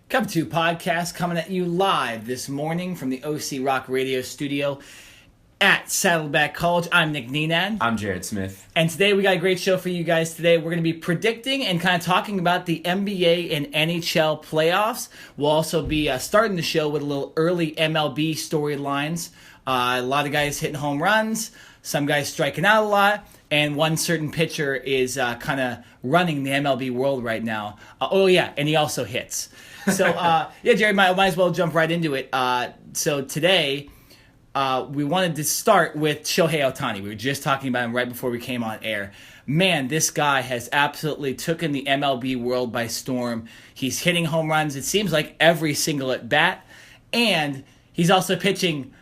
Cup 2 podcast coming at you live this morning from the OC Rock Radio studio at Saddleback College. I'm Nick Nenad. I'm Jared Smith. And today we got a great show for you guys today. We're going to be predicting and kind of talking about the NBA and NHL playoffs. We'll also be starting the show with a little early MLB storylines. A lot of guys hitting home runs, some guys striking out a lot, and one certain pitcher is kind of running the MLB world right now. And he also hits. So, Jared, might as well jump right into it. So today, we wanted to start with Shohei Ohtani. We were just talking about him right before we came on air. Man, this guy has absolutely taken the MLB world by storm. He's hitting home runs, it seems like, every single at-bat. And he's also pitching,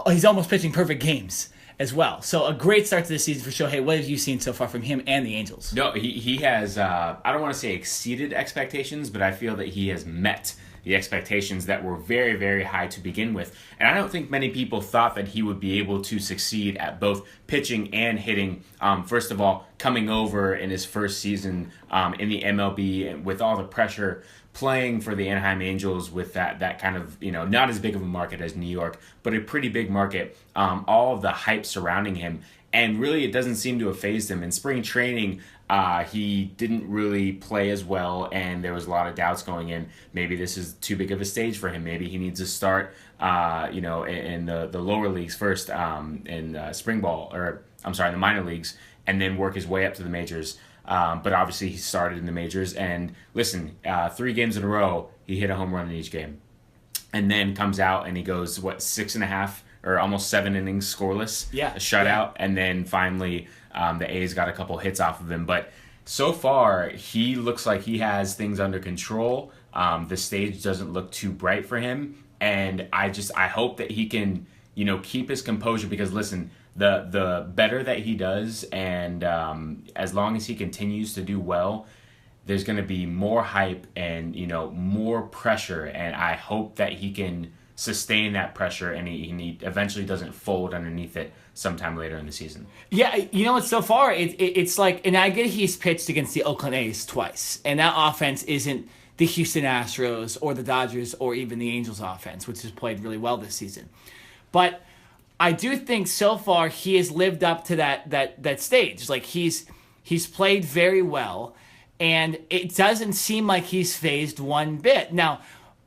he's almost pitching perfect games as well. So a great start to the season for Shohei. What have you seen so far from him and the Angels? No, he has, I don't want to say exceeded expectations, but I feel that he has met the expectations that were very, very high to begin with. And I don't think many people thought that he would be able to succeed at both pitching and hitting. First of all, coming over in his first season in the MLB and with all the pressure, playing for the Anaheim Angels with that kind of, not as big of a market as New York, but a pretty big market, all of the hype surrounding him. And really, it doesn't seem to have fazed him. In spring training, he didn't really play as well, and there was a lot of doubts going in. Maybe this is too big of a stage for him. Maybe he needs to start, in the lower leagues first, in spring ball, the minor leagues, and then work his way up to the majors. But obviously, he started in the majors. And listen, 3 games in a row, he hit a home run in each game. And then comes out and he goes, 6.5 or almost 7 innings scoreless, a shutout. Yeah. And then finally, the A's got a couple hits off of him. But so far, he looks like he has things under control. The stage doesn't look too bright for him. And I hope that he can, keep his composure because, listen, the better that he does and as long as he continues to do well, there's going to be more hype and, more pressure. And I hope that he can sustain that pressure and he eventually doesn't fold underneath it sometime later in the season. Yeah, so far, it's like, and I get he's pitched against the Oakland A's twice, and that offense isn't the Houston Astros or the Dodgers or even the Angels offense, which has played really well this season. But I do think so far he has lived up to that stage. Like he's played very well, and it doesn't seem like he's phased one bit. Now,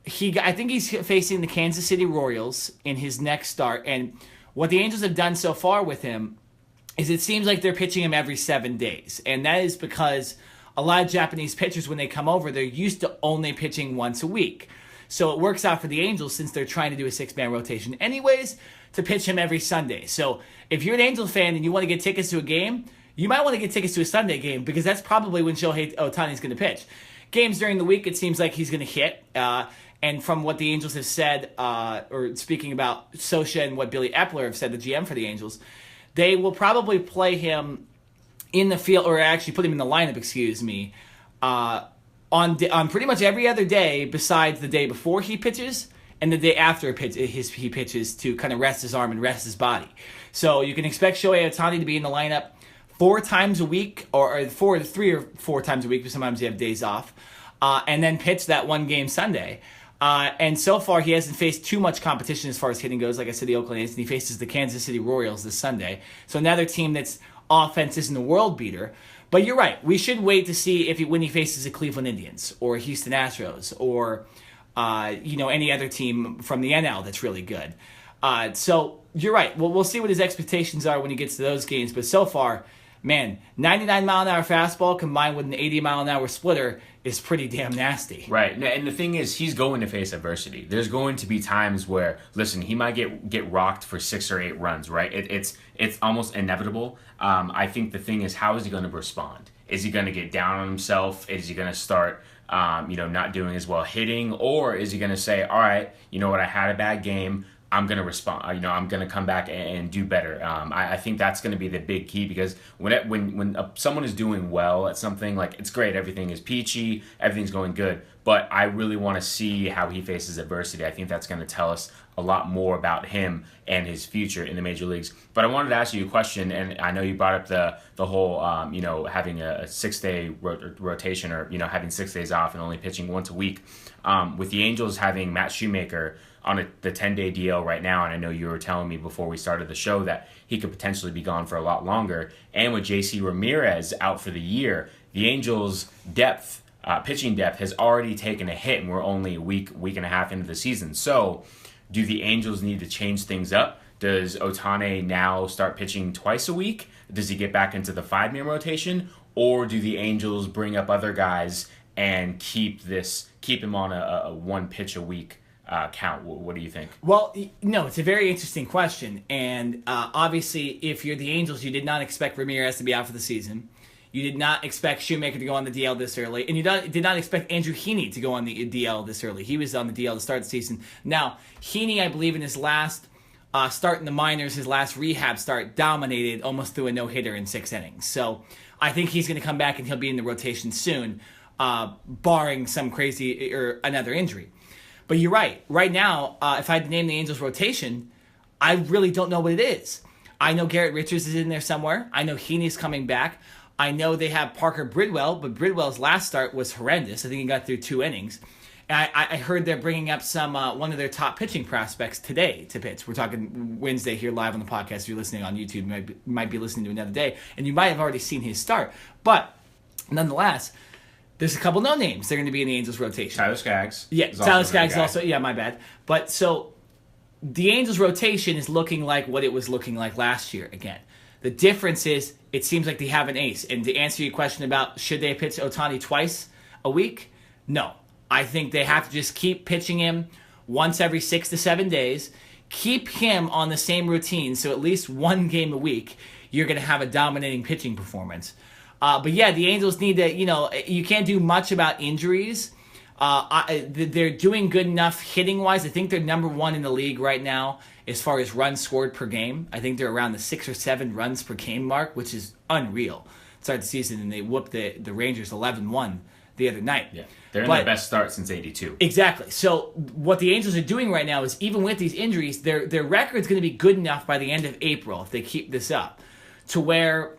I think he's facing the Kansas City Royals in his next start, and what the Angels have done so far with him is it seems like they're pitching him every 7 days, and that is because a lot of Japanese pitchers, when they come over, they're used to only pitching once a week. So it works out for the Angels, since they're trying to do a 6-man rotation anyways, to pitch him every Sunday. So if you're an Angels fan and you want to get tickets to a game, you might want to get tickets to a Sunday game because that's probably when Shohei Ohtani is going to pitch. Games during the week, it seems like he's going to hit. And from what the Angels have said, or speaking about Sosha and what Billy Epler have said, the GM for the Angels, they will probably play him in the field, or actually put him in the lineup, on pretty much every other day besides the day before he pitches and the day after he pitches to kind of rest his arm and rest his body. So you can expect Shohei Ohtani to be in the lineup 4 times a week, or 3 or 4 times a week, but sometimes you have days off, and then pitch that one game Sunday. And so far, he hasn't faced too much competition as far as hitting goes. Like I said, the Oakland A's, and he faces the Kansas City Royals this Sunday. So another team that's offense isn't a world beater. But you're right. We should wait to see when he faces the Cleveland Indians or Houston Astros or any other team from the NL that's really good. So you're right. Well, we'll see what his expectations are when he gets to those games. But so far, man, 99-mile-an-hour fastball combined with an 80-mile-an-hour splitter is pretty damn nasty. Right. And the thing is, he's going to face adversity. There's going to be times where, listen, he might get rocked for 6 or 8 runs, right? It's almost inevitable. I think the thing is, how is he going to respond? Is he going to get down on himself? Is he going to start, not doing as well hitting? Or is he going to say, all right, you know what, I had a bad game, I'm going to respond. I'm going to come back and do better. I think that's going to be the big key, because when someone is doing well at something, like, it's great, everything is peachy, everything's going good, but I really want to see how he faces adversity. I think that's going to tell us a lot more about him and his future in the major leagues. But I wanted to ask you a question, and I know you brought up the whole having a 6-day rotation, or having 6 days off and only pitching once a week. With the Angels having Matt Shoemaker on the 10-day DL right now, and I know you were telling me before we started the show that he could potentially be gone for a lot longer, and with JC Ramirez out for the year, the Angels' pitching depth has already taken a hit, and we're only a week and a half into the season. So do the Angels need to change things up? Does Ohtani now start pitching twice a week? Does he get back into the 5-man rotation? Or do the Angels bring up other guys and keep him on a 1 pitch a week count? What do you think? Well, no, it's a very interesting question. And obviously, if you're the Angels, you did not expect Ramirez to be out for the season. You did not expect Shoemaker to go on the DL this early. And you did not expect Andrew Heaney to go on the DL this early. He was on the DL to start the season. Now, Heaney, I believe in his last start in the minors, his last rehab start, dominated almost through a no-hitter in 6 innings. So I think he's going to come back and he'll be in the rotation soon, barring some crazy or another injury. But you're right. Right now, if I had to name the Angels' rotation, I really don't know what it is. I know Garrett Richards is in there somewhere. I know Heaney's coming back. I know they have Parker Bridwell, but Bridwell's last start was horrendous. I think he got through 2 innings. And I heard they're bringing up one of their top pitching prospects today to pitch. We're talking Wednesday here live on the podcast. If you're listening on YouTube, you might be listening to another day, and you might have already seen his start. But nonetheless, there's a couple no names. They're going to be in the Angels rotation. Tyler Skaggs. Yeah, Tyler Skaggs also. Yeah, my bad. But so the Angels rotation is looking like what it was looking like last year again. The difference is it seems like they have an ace. And to answer your question about should they pitch Ohtani twice a week, no. I think they have to just keep pitching him once every 6 to 7 days. Keep him on the same routine, so at least 1 game a week, you're going to have a dominating pitching performance. But yeah, the Angels need to, you can't do much about injuries. They're doing good enough hitting-wise. I think they're number 1 in the league right now as far as runs scored per game. I think they're around the 6 or 7 runs per game mark, which is unreal. Start the season, and they whooped the Rangers 11-1 the other night. Yeah, they're in their best start since '82. Exactly. So what the Angels are doing right now is, even with these injuries, their record's going to be good enough by the end of April if they keep this up, to where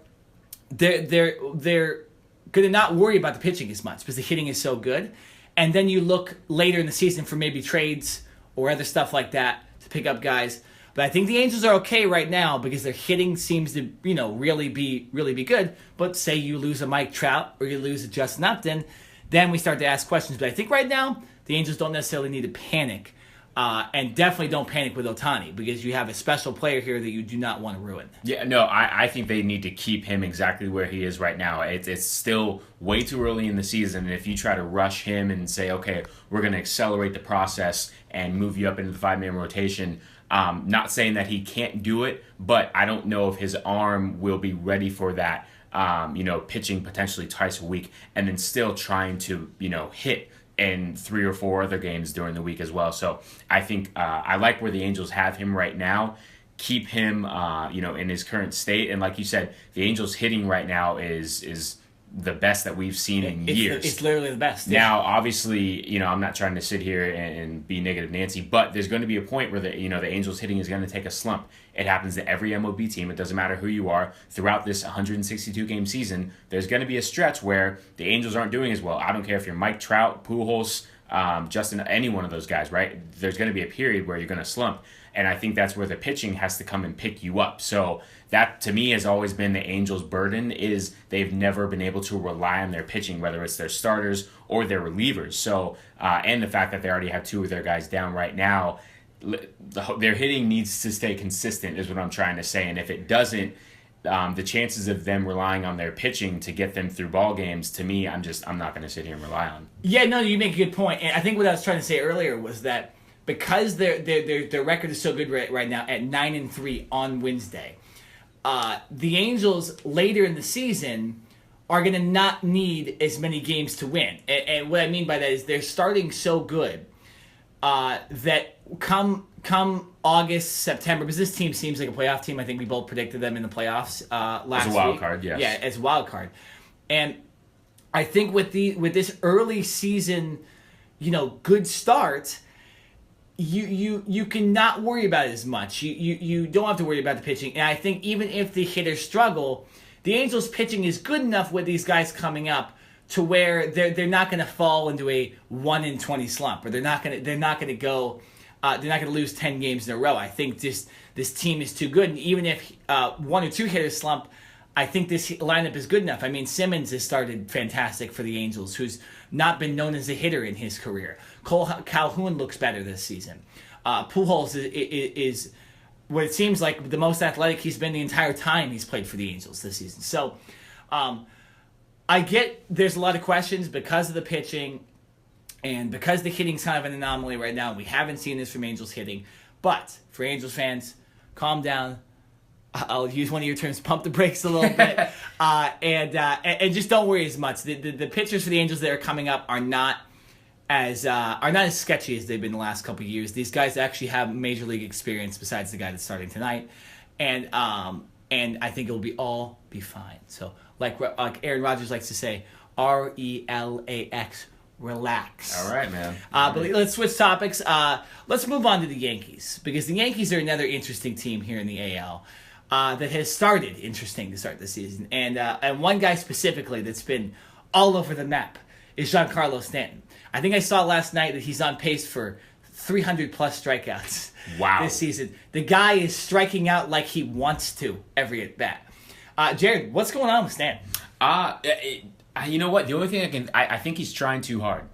they're going to not worry about the pitching as much because the hitting is so good. And then you look later in the season for maybe trades or other stuff like that to pick up guys. But I think the Angels are okay right now because their hitting seems to, really be good. But say you lose a Mike Trout or you lose a Justin Upton, then we start to ask questions. But I think right now the Angels don't necessarily need to panic, and definitely don't panic with Ohtani because you have a special player here that you do not want to ruin. Yeah, no, I think they need to keep him exactly where he is right now. It's still way too early in the season, and if you try to rush him and say, okay, we're going to accelerate the process and move you up into the 5-man rotation, not saying that he can't do it, but I don't know if his arm will be ready for that, pitching potentially twice a week and then still trying to, hit in 3 or 4 other games during the week as well. So I think I like where the Angels have him right now. Keep him, in his current state. And like you said, the Angels hitting right now is the best that we've seen in years. It's literally the best. Now, obviously, I'm not trying to sit here and be negative Nancy, but there's going to be a point where the Angels hitting is going to take a slump. It happens to every MLB team. It doesn't matter who you are. Throughout this 162-game season, there's going to be a stretch where the Angels aren't doing as well. I don't care if you're Mike Trout, Pujols, Justin, any one of those guys, right? There's going to be a period where you're going to slump. And I think that's where the pitching has to come and pick you up. So that, to me, has always been the Angels' burden, is they've never been able to rely on their pitching, whether it's their starters or their relievers. So, and the fact that they already have 2 of their guys down right now, their hitting needs to stay consistent is what I'm trying to say. And if it doesn't, the chances of them relying on their pitching to get them through ball games, to me, I'm not going to sit here and rely on. Yeah, no, you make a good point. And I think what I was trying to say earlier was that because their record is so good right now at 9-3 on Wednesday, the Angels later in the season are going to not need as many games to win. And what I mean by that is they're starting so good. that come August, September, because this team seems like a playoff team. I think we both predicted them in the playoffs last week. As a wild card, yes. Yeah, as a wild card. And I think with this early season, good start, you can not worry about it as much. You don't have to worry about the pitching. And I think even if the hitters struggle, the Angels pitching is good enough with these guys coming up to where they're not going to fall into a 1-20 slump, or they're not going to lose 10 games in a row. I think this team is too good, and even if one or two hitters slump, I think this lineup is good enough. I mean, Simmons has started fantastic for the Angels, who's not been known as a hitter in his career. Cole Calhoun looks better this season. Pujols is what it seems like the most athletic he's been the entire time he's played for the Angels this season. So I get there's a lot of questions because of the pitching and because the hitting's kind of an anomaly right now. We haven't seen this from Angels hitting. But for Angels fans, calm down. I'll use one of your terms, pump the brakes a little bit, and just don't worry as much. The pitchers for the Angels that are coming up are not as sketchy as they've been the last couple of years. These guys actually have major league experience besides the guy that's starting tonight, and I think it'll all be fine. So like Aaron Rodgers likes to say, RELAX. Relax. All right, man. But let's switch topics. Let's move on to the Yankees, because the Yankees are another interesting team here in the AL. That has started interesting to start the season. And one guy specifically that's been all over the map is Giancarlo Stanton. I think I saw last night that he's on pace for 300-plus strikeouts this season. The guy is striking out like he wants to every at-bat. Jared, what's going on with Stanton? You know what? The only thing I think he's trying too hard.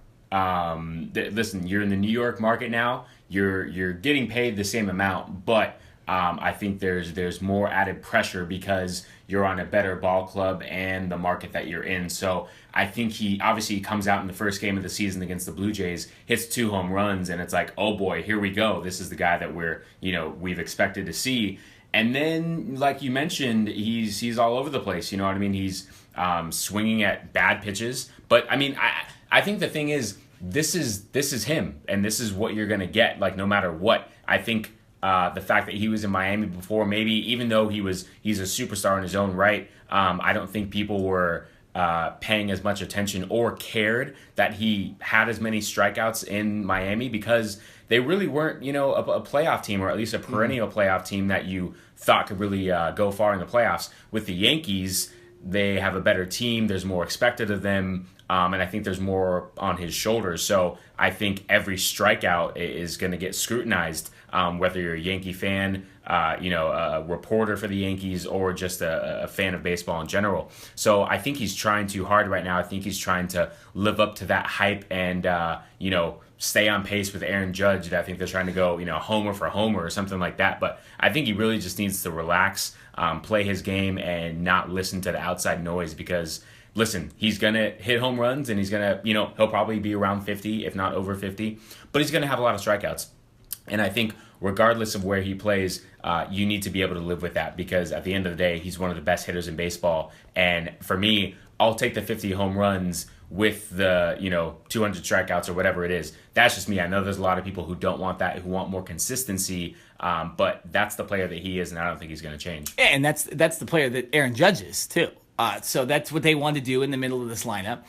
Listen, you're in the New York market now. You're getting paid the same amount, but I think there's more added pressure because you're on a better ball club and the market that you're in. So I think he comes out in the first game of the season against the Blue Jays, hits 2 home runs, and it's like, oh boy, here we go. This is the guy that we've expected to see. And then, like you mentioned, he's all over the place. You know what I mean? He's swinging at bad pitches. But I mean, I think the thing is, this is him, and this is what you're gonna get. Like no matter what, I think. The fact that he was in Miami before, maybe even though he's a superstar in his own right, I don't think people were paying as much attention or cared that he had as many strikeouts in Miami, because they really weren't, a playoff team, or at least a perennial playoff team that you thought could really go far in the playoffs. With the Yankees, they have a better team. There's more expected of them. And I think there's more on his shoulders. So I think every strikeout is going to get scrutinized, whether you're a Yankee fan, a reporter for the Yankees, or just a fan of baseball in general. So I think he's trying too hard right now. I think he's trying to live up to that hype and, stay on pace with Aaron Judge. I think they're trying to go, homer for homer or something like that. But I think he really just needs to relax, play his game, and not listen to the outside noise, because listen, he's going to hit home runs, and he's going to, he'll probably be around 50, if not over 50, but he's going to have a lot of strikeouts. And I think regardless of where he plays, you need to be able to live with that, because at the end of the day, he's one of the best hitters in baseball. And for me, I'll take the 50 home runs with the, 200 strikeouts or whatever it is. That's just me. I know there's a lot of people who don't want that, who want more consistency, but that's the player that he is, and I don't think he's going to change. Yeah, and that's the player that Aaron Judge is, too. So that's what they want to do in the middle of this lineup.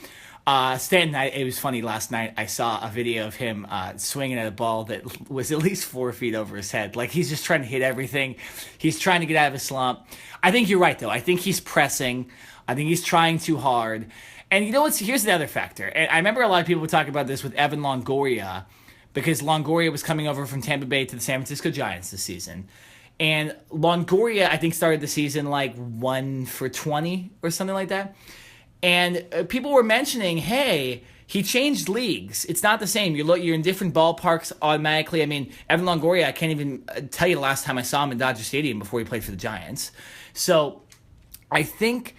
Stanton, it was funny last night. I saw a video of him swinging at a ball that was at least 4 feet over his head. Like, he's just trying to hit everything. He's trying to get out of a slump. I think you're right, though. I think he's pressing. I think he's trying too hard. And you know what's? Here's the other factor. And I remember a lot of people would talk about this with Evan Longoria, because Longoria was coming over from Tampa Bay to the San Francisco Giants this season. And Longoria, I think, started the season like 1 for 20 or something like that. And people were mentioning, hey, he changed leagues. It's not the same. You're in different ballparks automatically. I mean, Evan Longoria, I can't even tell you the last time I saw him in Dodger Stadium before he played for the Giants. So I think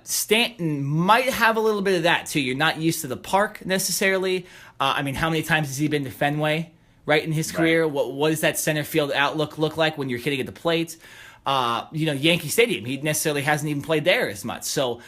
Stanton might have a little bit of that too. You're not used to the park necessarily. I mean, how many times has he been to Fenway, right, in his career? Right. What does that center field outlook look like when you're hitting at the plate? Yankee Stadium, he necessarily hasn't even played there as much. So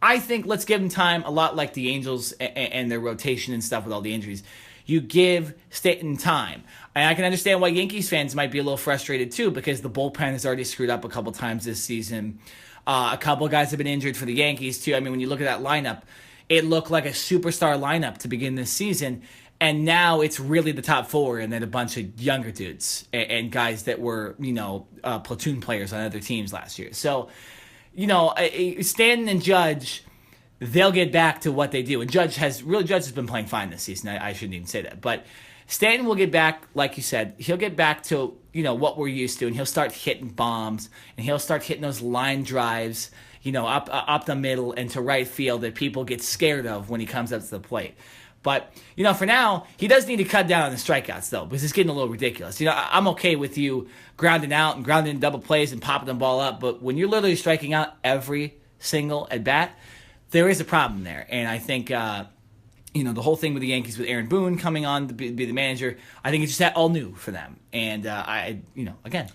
I think let's give him time, a lot like the Angels and their rotation and stuff with all the injuries. You give Stanton time. And I can understand why Yankees fans might be a little frustrated too, because the bullpen has already screwed up a couple times this season. A couple of guys have been injured for the Yankees too. I mean, when you look at that lineup, it looked like a superstar lineup to begin this season. And now it's really the top four and then a bunch of younger dudes and guys that were, platoon players on other teams last year. So, Stanton and Judge, they'll get back to what they do. And Judge has been playing fine this season. I shouldn't even say that. But Stanton will get back, like you said, he'll get back to, what we're used to. And he'll start hitting bombs. And he'll start hitting those line drives, up the middle and to right field that people get scared of when he comes up to the plate. But, for now, he does need to cut down on the strikeouts, though, because it's getting a little ridiculous. I'm okay with you grounding out and grounding in double plays and popping the ball up, but when you're literally striking out every single at-bat, there is a problem there. And I think, the whole thing with the Yankees with Aaron Boone coming on to be the manager, I think it's just all new for them. And, again,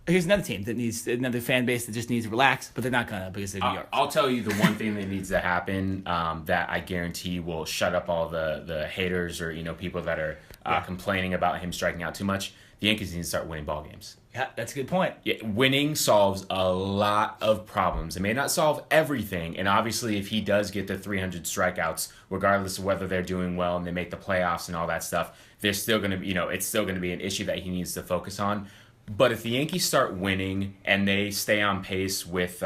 here's another team that needs another fan base that just needs to relax, but they're not gonna because they're New York. I'll tell you the one thing that needs to happen that I guarantee will shut up all the haters or people that are complaining about him striking out too much. The Yankees need to start winning ball games. Yeah, that's a good point. Yeah, winning solves a lot of problems. It may not solve everything, and obviously if he does get the 300 strikeouts, regardless of whether they're doing well and they make the playoffs and all that stuff, there's still gonna be it's still gonna be an issue that he needs to focus on. But if the Yankees start winning and they stay on pace with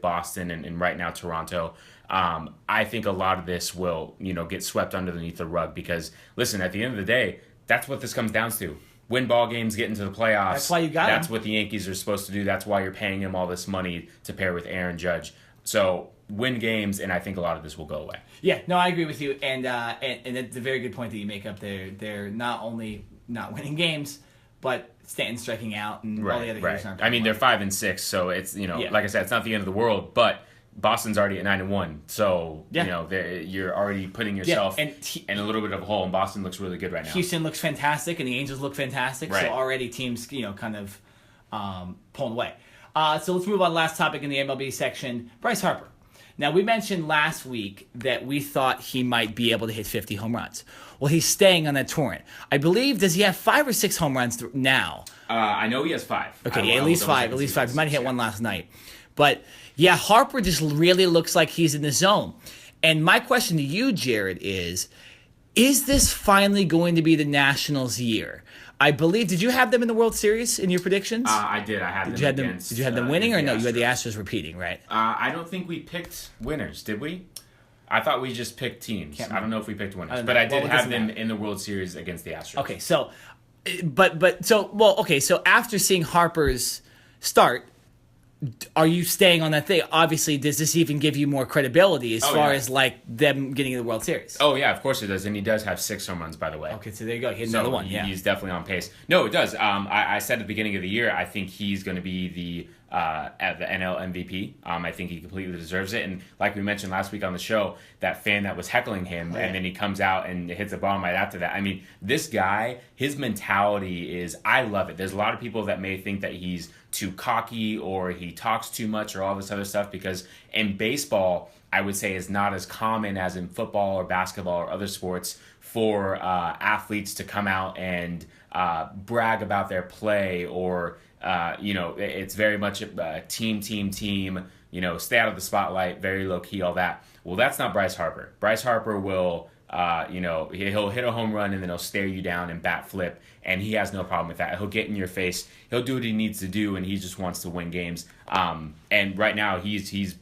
Boston and right now Toronto, I think a lot of this will get swept underneath the rug because listen, at the end of the day, that's what this comes down to. Win ball games, get into the playoffs. That's why you got That's him. what the Yankees are supposed to do. That's why you're paying him all this money to pair with Aaron Judge. So win games, and I think a lot of this will go away. Yeah, no, I agree with you, and it's a very good point that you make up there. They're not only not winning games, but Stanton striking out and all the other hitters aren't. I mean, they're 5-6, so it's like I said, it's not the end of the world, but Boston's already at 9-1, so you're already putting yourself in a little bit of a hole. And Boston looks really good right now. Houston looks fantastic, and the Angels look fantastic. Right. So already teams kind of pulling away. So let's move on. Last topic in the MLB section: Bryce Harper. Now, we mentioned last week that we thought he might be able to hit 50 home runs. Well, he's staying on that torrent. I believe, does he have 5 or 6 home runs now? I know he has 5. Okay, at least 5. He might have hit one last night. But, yeah, Harper just really looks like he's in the zone. And my question to you, Jared, is this finally going to be the Nationals' year? I believe, did you have them in the World Series in your predictions? I did. I had them against. Did you have them winning or no? You had the Astros repeating, right? I don't think we picked winners, did we? I thought we just picked teams. I don't know if we picked winners, but I did have them in the World Series against the Astros. Okay, so, so after seeing Harper's start, are you staying on that thing? Obviously, does this even give you more credibility as far as like them getting in the World Series? Oh yeah, of course it does, and he does have 6 home runs, by the way. Okay, so there you go. He hit another one. Yeah, he's definitely on pace. No, it does. I said at the beginning of the year, I think he's going to be the NL MVP. I think he completely deserves it. And like we mentioned last week on the show, that fan that was heckling him, and then he comes out and hits a bomb right after that. I mean, this guy, his mentality is, I love it. There's a lot of people that may think that he's too cocky or he talks too much or all this other stuff, because in baseball, I would say is not as common as in football or basketball or other sports for athletes to come out and brag about their play or it's very much a team, stay out of the spotlight, very low key, all that. Well, that's not Bryce Harper. Bryce Harper will, he'll hit a home run and then he'll stare you down and bat flip, and he has no problem with that. He'll get in your face. He'll do what he needs to do, and he just wants to win games. And right now he's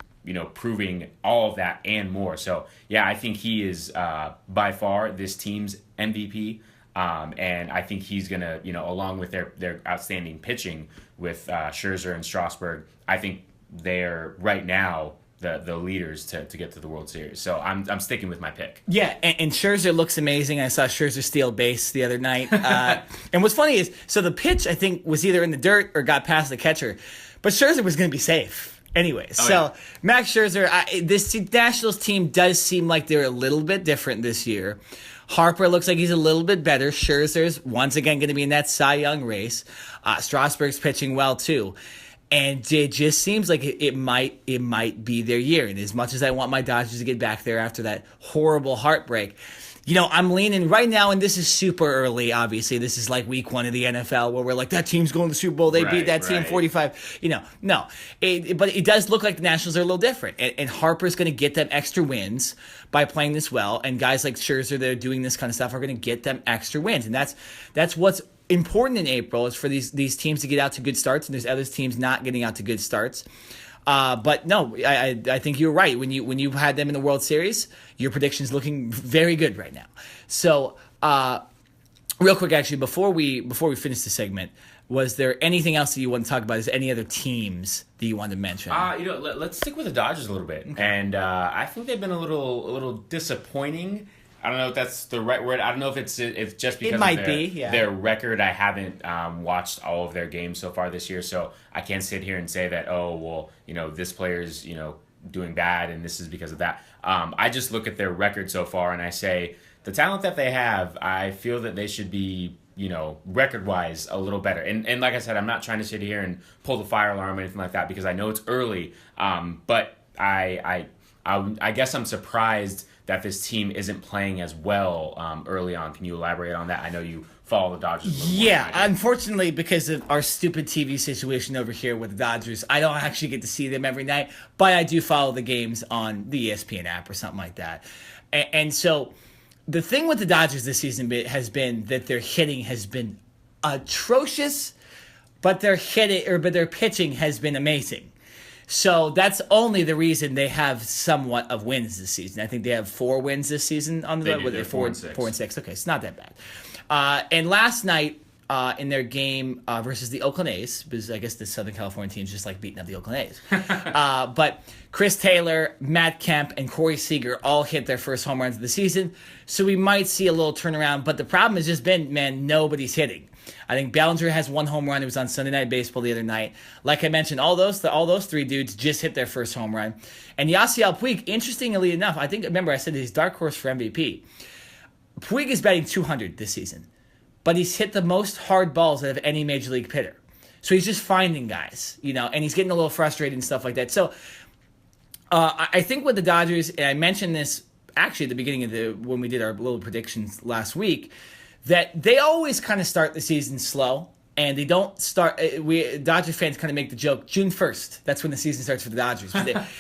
proving all of that and more. So, yeah, I think he is by far this team's MVP. And I think he's going to, along with their outstanding pitching with Scherzer and Strasburg, I think they're right now the leaders to get to the World Series. So I'm sticking with my pick. Yeah, and Scherzer looks amazing. I saw Scherzer steal base the other night. And what's funny is, so the pitch, I think, was either in the dirt or got past the catcher. But Scherzer was going to be safe anyways. Max Scherzer, this Nationals team does seem like they're a little bit different this year. Harper looks like he's a little bit better. Scherzer's once again going to be in that Cy Young race. Strasburg's pitching well too. And it just seems like it might be their year. And as much as I want my Dodgers to get back there after that horrible heartbreak, I'm leaning right now, and this is super early, obviously. This is like week 1 of the NFL where we're like, that team's going to the Super Bowl. They beat that team 45. No. But it does look like the Nationals are a little different. And Harper's going to get them extra wins by playing this well. And guys like Scherzer that are doing this kind of stuff are going to get them extra wins. And that's what's important in April, is for these teams to get out to good starts. And there's other teams not getting out to good starts. But no, I think you're right. When you had them in the World Series, your prediction's looking very good right now. So, real quick, actually, before we finish the segment, was there anything else that you want to talk about? Is there any other teams that you wanted to mention? Let's stick with the Dodgers a little bit. Okay. And I think they've been a little disappointing. I don't know if that's the right word. I don't know if it's just because of their record. I haven't watched all of their games so far this year, so I can't sit here and say that, this player's, doing bad and this is because of that. I just look at their record so far and I say the talent that they have, I feel that they should be, record-wise a little better. And like I said, I'm not trying to sit here and pull the fire alarm or anything like that because I know it's early. But I guess I'm surprised that this team isn't playing as well early on. Can you elaborate on that? I know you follow the Dodgers. Yeah, unfortunately, because of our stupid TV situation over here with the Dodgers, I don't actually get to see them every night, but I do follow the games on the ESPN app or something like that. And so the thing with the Dodgers this season has been that their hitting has been atrocious, but their pitching has been amazing. So that's only the reason they have somewhat of wins this season. I think they have 4 wins this season on the They're 4 and 6. 4 and 6. Okay, it's not that bad. And last night in their game versus the Oakland A's, because I guess the Southern California teams just like beating up the Oakland A's. But Chris Taylor, Matt Kemp, and Corey Seager all hit their first home runs of the season. So we might see a little turnaround. But the problem has just been, nobody's hitting. I think Bellinger has 1 home run. It was on Sunday Night Baseball the other night. Like I mentioned, all those 3 dudes just hit their first home run. And Yasiel Puig, interestingly enough, I said he's dark horse for MVP. Puig is batting 200 this season, but he's hit the most hard balls out of any major league hitter. So he's just finding guys, and he's getting a little frustrated and stuff like that. So I think with the Dodgers, and I mentioned this actually at the beginning of when we did our little predictions last week, that they always kind of start the season slow, and they don't start. Dodger fans kind of make the joke, June 1st, that's when the season starts for the Dodgers.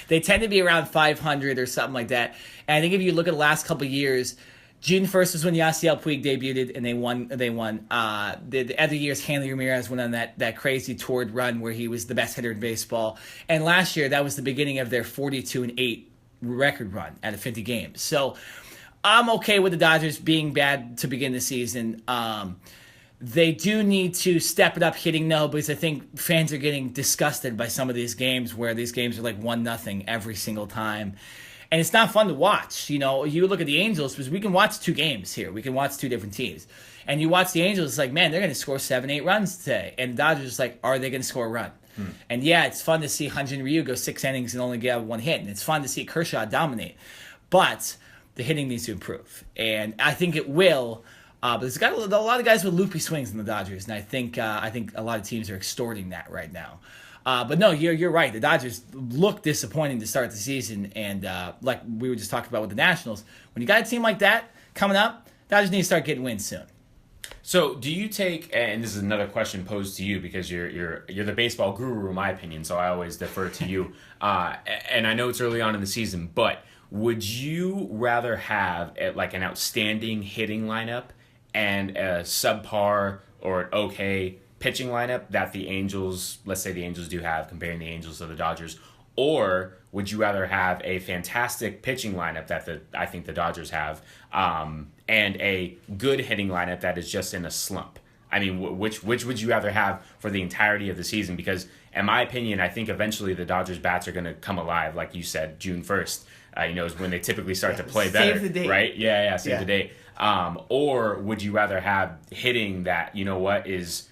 They tend to be around 500 or something like that. And I think if you look at the last couple of years, June 1st was when Yasiel Puig debuted, and they won. The other years, Hanley Ramirez went on that crazy toured run where he was the best hitter in baseball. And last year, that was the beginning of their 42-8 record run out of 50 games. So I'm okay with the Dodgers being bad to begin the season. They do need to step it up hitting, though, because I think fans are getting disgusted by some of these games where these games are like 1-0 every single time. And it's not fun to watch. You look at the Angels, because we can watch 2 games here. We can watch 2 different teams. And you watch the Angels, it's like, man, they're going to score 7-8 runs today. And the Dodgers, it's like, are they going to score a run? And yeah, it's fun to see Hyun-Jin Ryu go 6 innings and only get 1 hit. And it's fun to see Kershaw dominate. But the hitting needs to improve. And I think it will. But there's got a lot of guys with loopy swings in the Dodgers. And I think a lot of teams are extorting that right now. But no, you're right. The Dodgers look disappointing to start the season. And like we were just talking about with the Nationals, when you got a team like that coming up, Dodgers need to start getting wins soon. So do you take, and this is another question posed to you because you're the baseball guru in my opinion, so I always defer to you. And I know it's early on in the season, but would you rather have like an outstanding hitting lineup and a subpar or an okay pitching lineup that the Angels, let's say the Angels do have, comparing the Angels to the Dodgers, or would you rather have a fantastic pitching lineup that I think the Dodgers have, and a good hitting lineup that is just in a slump? I mean, which would you rather have for the entirety of the season? Because in my opinion, I think eventually the Dodgers bats are going to come alive, like you said, June 1st. Is when they typically start to play better. Save the date. Right? Yeah, save the date. Or would you rather have hitting that, is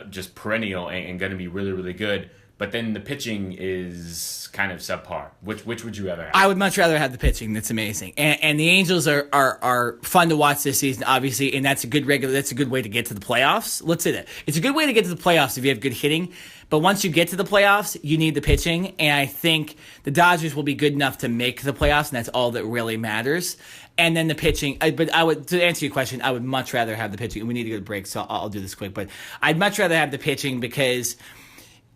just perennial and going to be really, really good, but then the pitching is kind of subpar. Which would you rather have? I would much rather have the pitching. That's amazing. And the Angels are fun to watch this season, obviously, and that's a good way to get to the playoffs. Let's say that. It's a good way to get to the playoffs if you have good hitting. But once you get to the playoffs, you need the pitching, and I think the Dodgers will be good enough to make the playoffs, and that's all that really matters. And then the pitching. But to answer your question, I would much rather have the pitching. We need to go to break, so I'll do this quick. But I'd much rather have the pitching because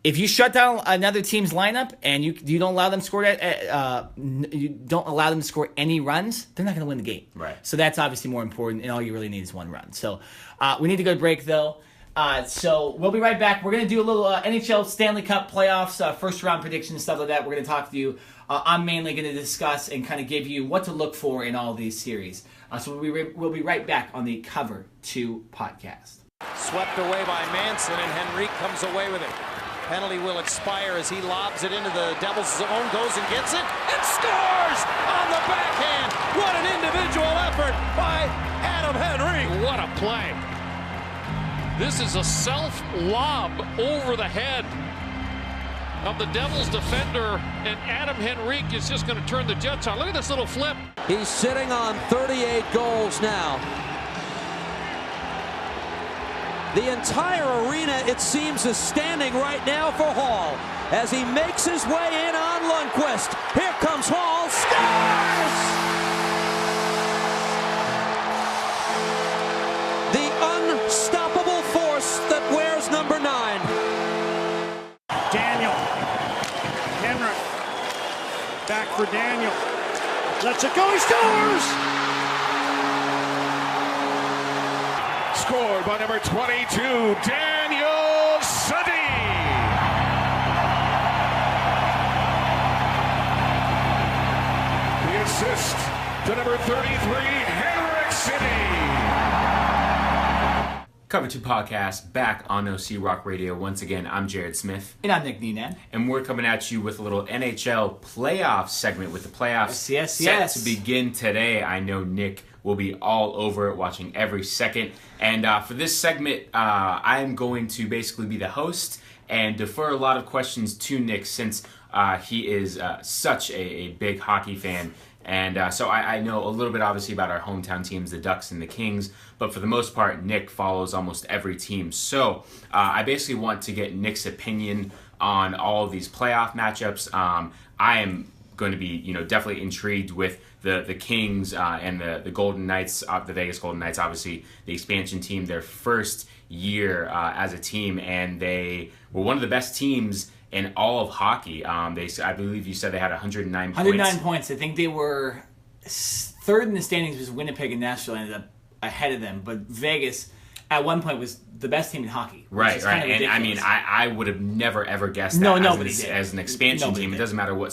if you shut down another team's lineup and you don't allow them to score any runs, they're not going to win the game. Right. So that's obviously more important, and all you really need is one run. So we need to go to break though. So we'll be right back. We're going to do a little NHL Stanley Cup playoffs, first round predictions, stuff like that. We're going to talk to you. I'm mainly going to discuss and kind of give you what to look for in all these series. So we'll be right back on the Cover 2 podcast. Swept away by Manson, and Henrique comes away with it. Penalty will expire as he lobs it into the Devils' zone, goes and gets it, and scores on the backhand. What an individual effort by Adam Henrique. What a play. This is a self-lob over the head of the Devils defender, and Adam Henrique is just going to turn the Jets on. Look at this little flip. He's sitting on 38 goals now. The entire arena, it seems, is standing right now for Hall as he makes his way in on Lundqvist. Here comes Hall, scores! The unstoppable force that wears number 9. Daniel. Henrik. Back for Daniel. Lets it go, he scores! Scored by number 22, Daniel Suddy. The assist to number 33, Henrik City. Cover 2 podcast back on OC Rock Radio. Once again, I'm Jared Smith. And I'm Nick Neenan. And we're coming at you with a little NHL playoff segment with the playoffs Yes. set to begin today. I know Nick will be all over it, watching every second. And for this segment, I'm going to basically be the host and defer a lot of questions to Nick since he is such a big hockey fan. And so I know a little bit, obviously, about our hometown teams, the Ducks and the Kings. But for the most part, Nick follows almost every team. So I basically want to get Nick's opinion on all of these playoff matchups. I am going to be, definitely intrigued with the Kings and the Golden Knights, the Vegas Golden Knights, obviously the expansion team, their first year as a team. And they were one of the best teams in all of hockey. I believe you said they had 109 points. 109 points. I think they were third in the standings was Winnipeg and Nashville ended up ahead of them. But Vegas, at one point, was the best team in hockey. Right. And I mean, I would have never, ever guessed that as an expansion team. It doesn't matter what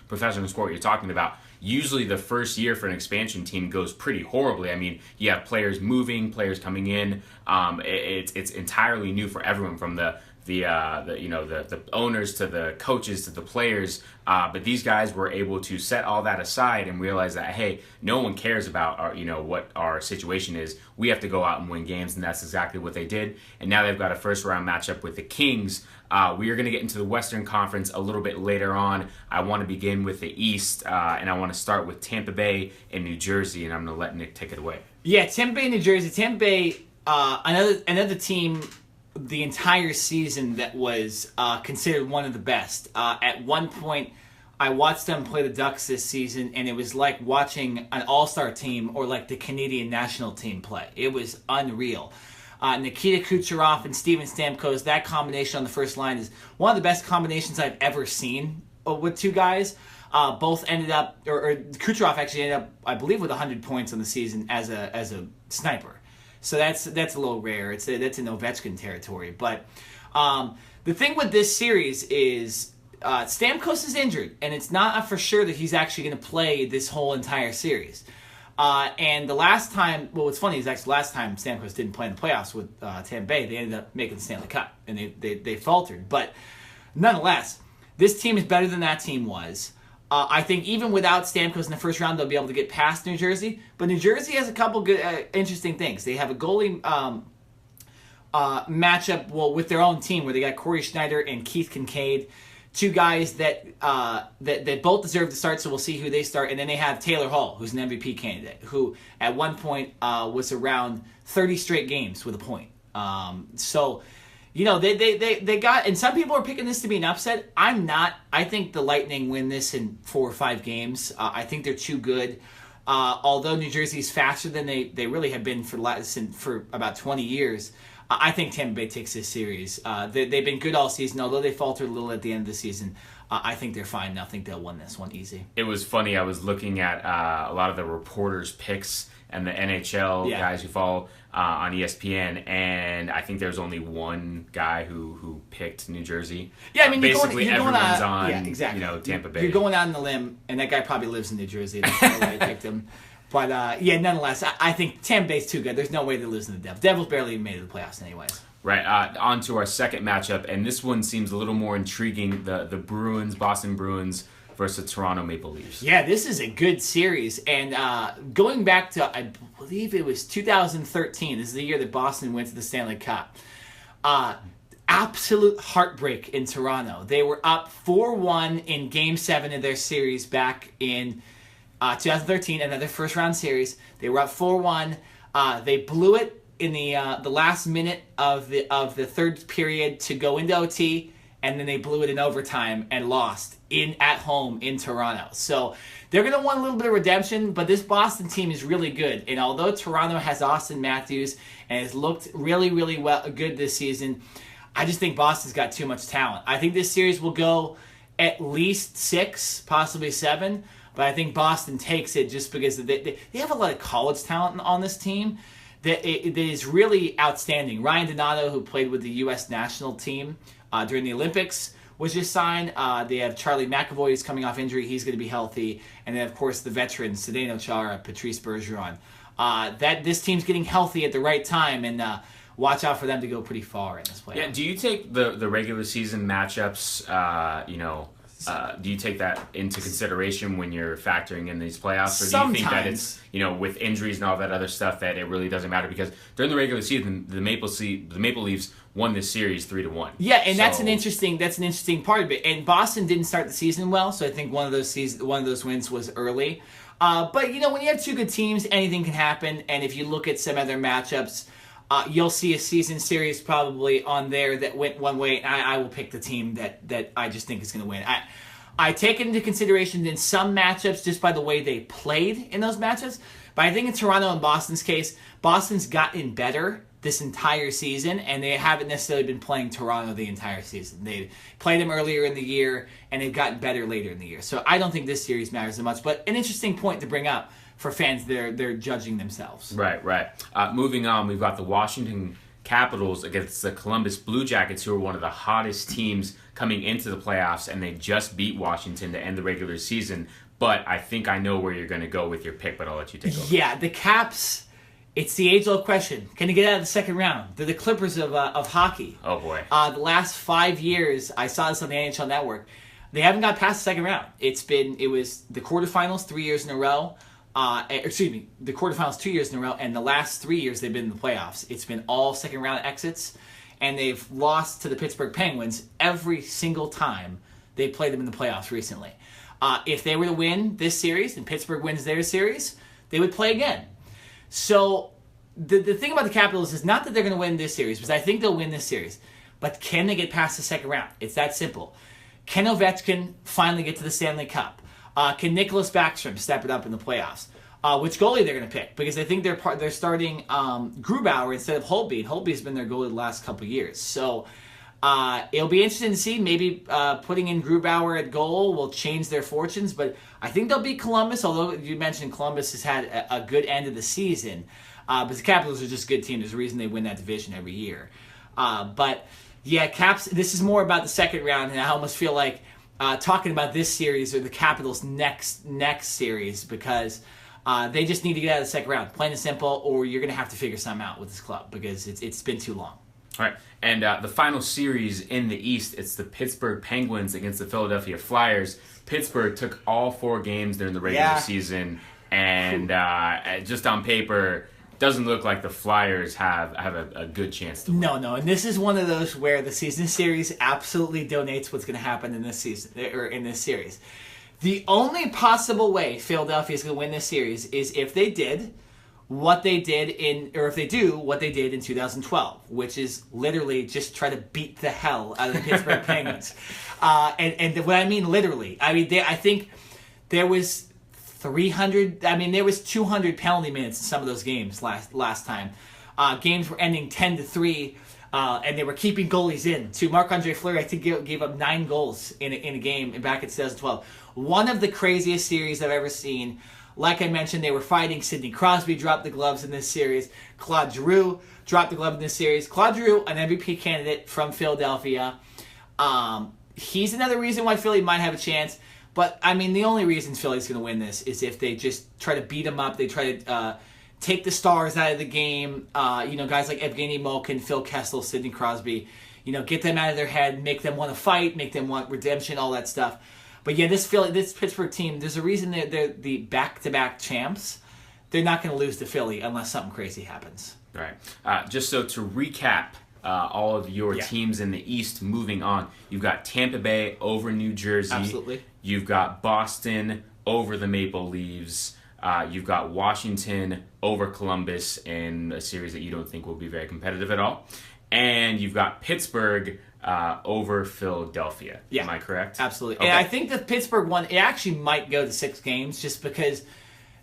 professional sport you're talking about. Usually the first year for an expansion team goes pretty horribly. I mean, you have players moving, players coming in. It's entirely new for everyone, from the owners to the coaches to the players, but these guys were able to set all that aside and realize that, hey, no one cares about what our situation is. We have to go out and win games, and that's exactly what they did. And now they've got a first round matchup with the Kings. We are going to get into the Western Conference a little bit later on. I want to begin with the East, and I want to start with Tampa Bay and New Jersey, and I'm going to let Nick take it away. Yeah, Tampa Bay, New Jersey. Tampa Bay, another team the entire season that was considered one of the best. At one point, I watched them play the Ducks this season, and it was like watching an all-star team or like the Canadian national team play. It was unreal. Nikita Kucherov and Steven Stamkos, that combination on the first line is one of the best combinations I've ever seen with two guys. Both ended up, or Kucherov actually ended up, I believe, with 100 points on the season as a sniper. So that's a little rare. That's in Ovechkin territory. But the thing with this series is Stamkos is injured, and it's not for sure that he's actually going to play this whole entire series. And the last time, what's funny is actually last time Stamkos didn't play in the playoffs with Tampa Bay, they ended up making the Stanley Cup, and they faltered. But nonetheless, this team is better than that team was. I think even without Stamkos in the first round, they'll be able to get past New Jersey. But New Jersey has a couple good, interesting things. They have a goalie, matchup, with their own team, where they got Corey Schneider and Keith Kincaid, two guys that both deserve to start, so we'll see who they start. And then they have Taylor Hall, who's an MVP candidate, who at one point was around 30 straight games with a point. So, they got, and some people are picking this to be an upset. I'm not. I think the Lightning win this in 4 or 5 games. I think they're too good. Although New Jersey's faster than they really have been for about 20 years, I think Tampa Bay takes this series. They've been good all season, although they faltered a little at the end of the season. I think they're fine. I think they'll win this one easy. It was funny. I was looking at a lot of the reporters' picks and the NHL guys who follow on ESPN, and I think there's only one guy who picked New Jersey. Yeah, I mean, basically you're going everyone's on, on exactly. Tampa Bay. You're going out on the limb, and that guy probably lives in New Jersey. That's why I picked him. But, nonetheless, I think Tampa Bay's too good. There's no way they're losing to the Devils. Devils barely even made it to the playoffs anyways. Right, on to our second matchup, and this one seems a little more intriguing. The Boston Bruins versus Toronto Maple Leafs. Yeah, this is a good series. And going back to, I believe it was 2013, this is the year that Boston went to the Stanley Cup. Absolute heartbreak in Toronto. They were up 4-1 in Game 7 of their series back in 2013, another first-round series. They were up 4-1. They blew it in the last minute of the third period to go into OT, and then they blew it in overtime and lost at home in Toronto. So they're going to want a little bit of redemption, but this Boston team is really good. And although Toronto has Austin Matthews and has looked really, really good this season, I just think Boston's got too much talent. I think this series will go at least 6, possibly 7, but I think Boston takes it just because they have a lot of college talent on this team that is really outstanding. Ryan Donato, who played with the U.S. national team during the Olympics, was just signed. They have Charlie McAvoy, who's coming off injury. He's going to be healthy. And then, of course, the veterans, Zdeno Chara, Patrice Bergeron. This team's getting healthy at the right time, and watch out for them to go pretty far in this playoff. Yeah, do you take the regular season matchups, do you take that into consideration when you're factoring in these playoffs? Or do you think that it's, with injuries and all that other stuff, that it really doesn't matter? Because during the regular season, the Maple Leafs won this series 3-1. Yeah, and that's an interesting part of it. And Boston didn't start the season well, so I think one of those wins was early. But when you have two good teams, anything can happen. And if you look at some other matchups, you'll see a season series probably on there that went one way, and I will pick the team that I just think is going to win. I take it into consideration in some matchups just by the way they played in those matchups, but I think in Toronto and Boston's case, Boston's gotten better this entire season, and they haven't necessarily been playing Toronto the entire season. They played them earlier in the year, and they've gotten better later in the year. So I don't think this series matters as much, but an interesting point to bring up for fans. They're judging themselves. Right. Moving on, we've got the Washington Capitals against the Columbus Blue Jackets, who are one of the hottest teams coming into the playoffs, and they just beat Washington to end the regular season. But I think I know where you're going to go with your pick, but I'll let you take over. Yeah, the Caps, it's the age-old question. Can they get out of the second round? They're the Clippers of hockey. Oh, boy. The last 5 years, I saw this on the NHL Network, they haven't got past the second round. It was the quarterfinals 3 years in a row. The quarterfinals 2 years in a row, and the last 3 years they've been in the playoffs. It's been all second round exits, and they've lost to the Pittsburgh Penguins every single time they played them in the playoffs recently. If they were to win this series and Pittsburgh wins their series, they would play again. So the thing about the Capitals is not that they're going to win this series, because I think they'll win this series, but can they get past the second round? It's that simple. Can Ovechkin finally get to the Stanley Cup? Can Nicholas Backstrom step it up in the playoffs? Which goalie they're going to pick? Because I think they're starting Grubauer instead of Holtby. And Holtby's been their goalie the last couple of years. So it'll be interesting to see. Maybe putting in Grubauer at goal will change their fortunes. But I think they'll beat Columbus, although you mentioned Columbus has had a good end of the season. But the Capitals are just a good team. There's a reason they win that division every year. But yeah, Caps, this is more about the second round. And I almost feel like talking about this series or the Capitals' next series, because they just need to get out of the second round, plain and simple, or you're going to have to figure something out with this club because it's been too long. All right, and the final series in the East, it's the Pittsburgh Penguins against the Philadelphia Flyers. Pittsburgh took all 4 games during the regular season, and just on paper, doesn't look like the Flyers have a good chance to win. No, and this is one of those where the season series absolutely donates what's going to happen in this season or in this series. The only possible way Philadelphia is going to win this series is if they did what they did if they do what they did in 2012, which is literally just try to beat the hell out of the Pittsburgh Penguins. And what I mean literally, I think there was 300. There was 200 penalty minutes in some of those games last time. Games were ending 10-3, and they were keeping goalies in. To Marc-Andre Fleury, I think gave up 9 goals in a game back in 2012. One of the craziest series I've ever seen. Like I mentioned, they were fighting. Sidney Crosby dropped the gloves in this series. Claude Giroux dropped the glove in this series. Claude Giroux, an MVP candidate from Philadelphia. He's another reason why Philly might have a chance. But, the only reason Philly's going to win this is if they just try to beat them up. They try to take the stars out of the game. Guys like Evgeny Malkin, Phil Kessel, Sidney Crosby. Get them out of their head, make them want to fight, make them want redemption, all that stuff. But yeah, this Pittsburgh team, there's a reason they're the back-to-back champs. They're not going to lose to Philly unless something crazy happens. Right. Just so to recap all of your teams in the East moving on, you've got Tampa Bay over New Jersey. Absolutely. You've got Boston over the Maple Leafs. You've got Washington over Columbus in a series that you don't think will be very competitive at all. And you've got Pittsburgh over Philadelphia. Yeah. Am I correct? Absolutely. Okay. And I think the Pittsburgh one, it actually might go to 6 games just because,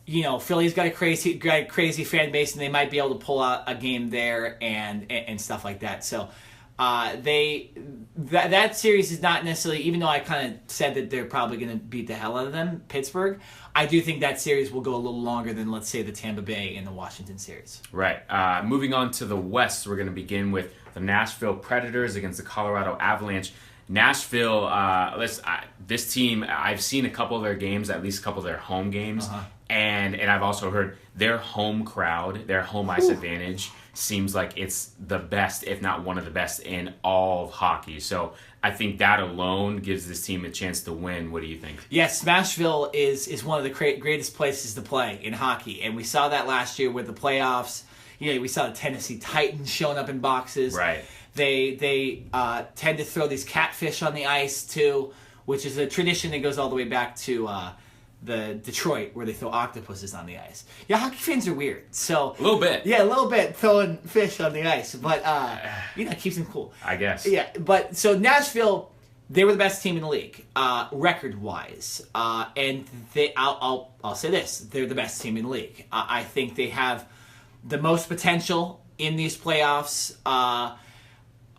Philly's got a crazy fan base and they might be able to pull out a game there and stuff like that. So that series is not necessarily, even though I kind of said that they're probably going to beat the hell out of them, Pittsburgh, I do think that series will go a little longer than, let's say, the Tampa Bay and the Washington series. Right. Moving on to the West, we're going to begin with the Nashville Predators against the Colorado Avalanche. Nashville, this team, I've seen a couple of their games, at least a couple of their home games, and I've also heard their home crowd, their home ice advantage seems like it's the best, if not one of the best in all of hockey. So I think that alone gives this team a chance to win. What do you think? Yes, Nashville is one of the greatest places to play in hockey, and we saw that last year with the playoffs. We saw the Tennessee Titans showing up in boxes. Right. They tend to throw these catfish on the ice too, which is a tradition that goes all the way back to the Detroit, where they throw octopuses on the ice. Yeah, hockey fans are weird. So a little bit. Yeah, a little bit throwing fish on the ice, but it keeps them cool. I guess. Yeah, but so Nashville, they were the best team in the league, record-wise, and I'll say this: they're the best team in the league. I think they have the most potential in these playoffs.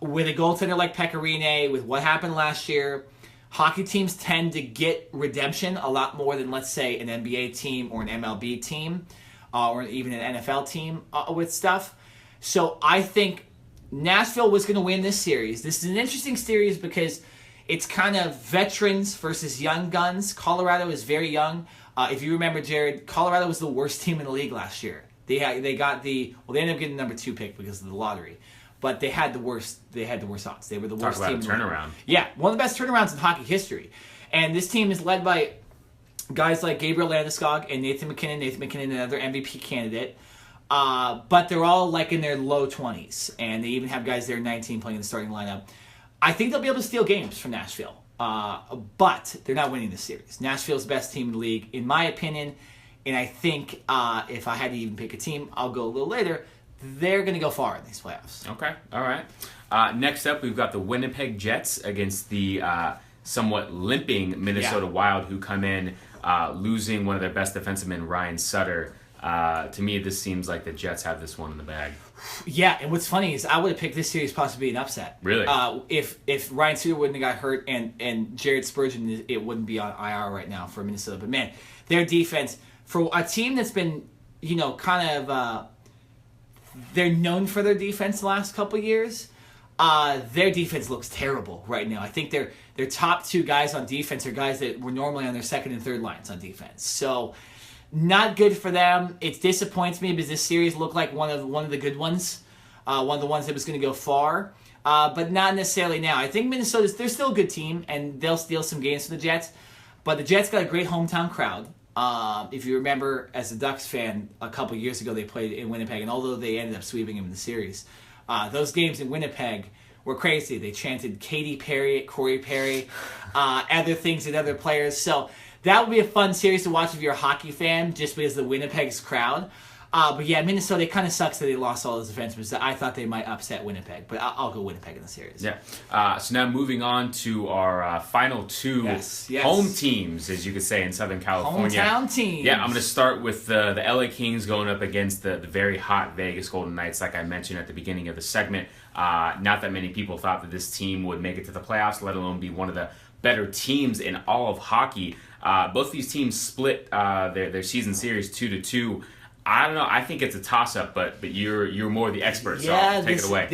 With a goaltender like Pecorine, with what happened last year, hockey teams tend to get redemption a lot more than, let's say, an NBA team or an MLB team or even an NFL team with stuff. So I think Nashville was going to win this series. This is an interesting series because it's kind of veterans versus young guns. Colorado is very young. If you remember, Jared, Colorado was the worst team in the league last year. They ended up getting the number 2 pick because of the lottery. But they had the worst odds. They were the worst team. Talk about a turnaround. Yeah, one of the best turnarounds in hockey history. And this team is led by guys like Gabriel Landeskog and Nathan McKinnon. Nathan McKinnon, another MVP candidate. But they're all like in their low 20s. And they even have guys there 19 playing in the starting lineup. I think they'll be able to steal games from Nashville. But they're not winning this series. Nashville's the best team in the league, in my opinion. And I think if I had to even pick a team, I'll go a little later. They're going to go far in these playoffs. Okay, all right. Next up, we've got the Winnipeg Jets against the somewhat limping Minnesota Wild, who come in losing one of their best defensemen, Ryan Sutter. To me, this seems like the Jets have this one in the bag. Yeah, and what's funny is I would have picked this series possibly an upset. Really? If Ryan Suter wouldn't have got hurt and Jared Spurgeon, it wouldn't be on IR right now for Minnesota. But man, their defense, for a team that's been, kind of... they're known for their defense the last couple of years. Their defense looks terrible right now. I think their top 2 guys on defense are guys that were normally on their second and third lines on defense. So not good for them. It disappoints me because this series looked like one of the good ones, one of the ones that was going to go far, but not necessarily now. I think they're still a good team and they'll steal some games from the Jets, but the Jets got a great hometown crowd. If you remember, as a Ducks fan, a couple years ago they played in Winnipeg, and although they ended up sweeping them in the series, those games in Winnipeg were crazy. They chanted Katy Perry at Corey Perry, other things at other players. So that would be a fun series to watch if you're a hockey fan, just because of the Winnipeg's crowd. But yeah, Minnesota, it kind of sucks that they lost all those defensemen. So I thought they might upset Winnipeg, but I'll go Winnipeg in the series. Yeah. So now moving on to our final two home teams, as you could say, in Southern California. Hometown teams. Yeah, I'm going to start with the LA Kings going up against the very hot Vegas Golden Knights, like I mentioned at the beginning of the segment. Not that many people thought that this team would make it to the playoffs, let alone be one of the better teams in all of hockey. Both these teams split their season series 2-2. I don't know. I think it's a toss-up, but you're more the expert, so take it away.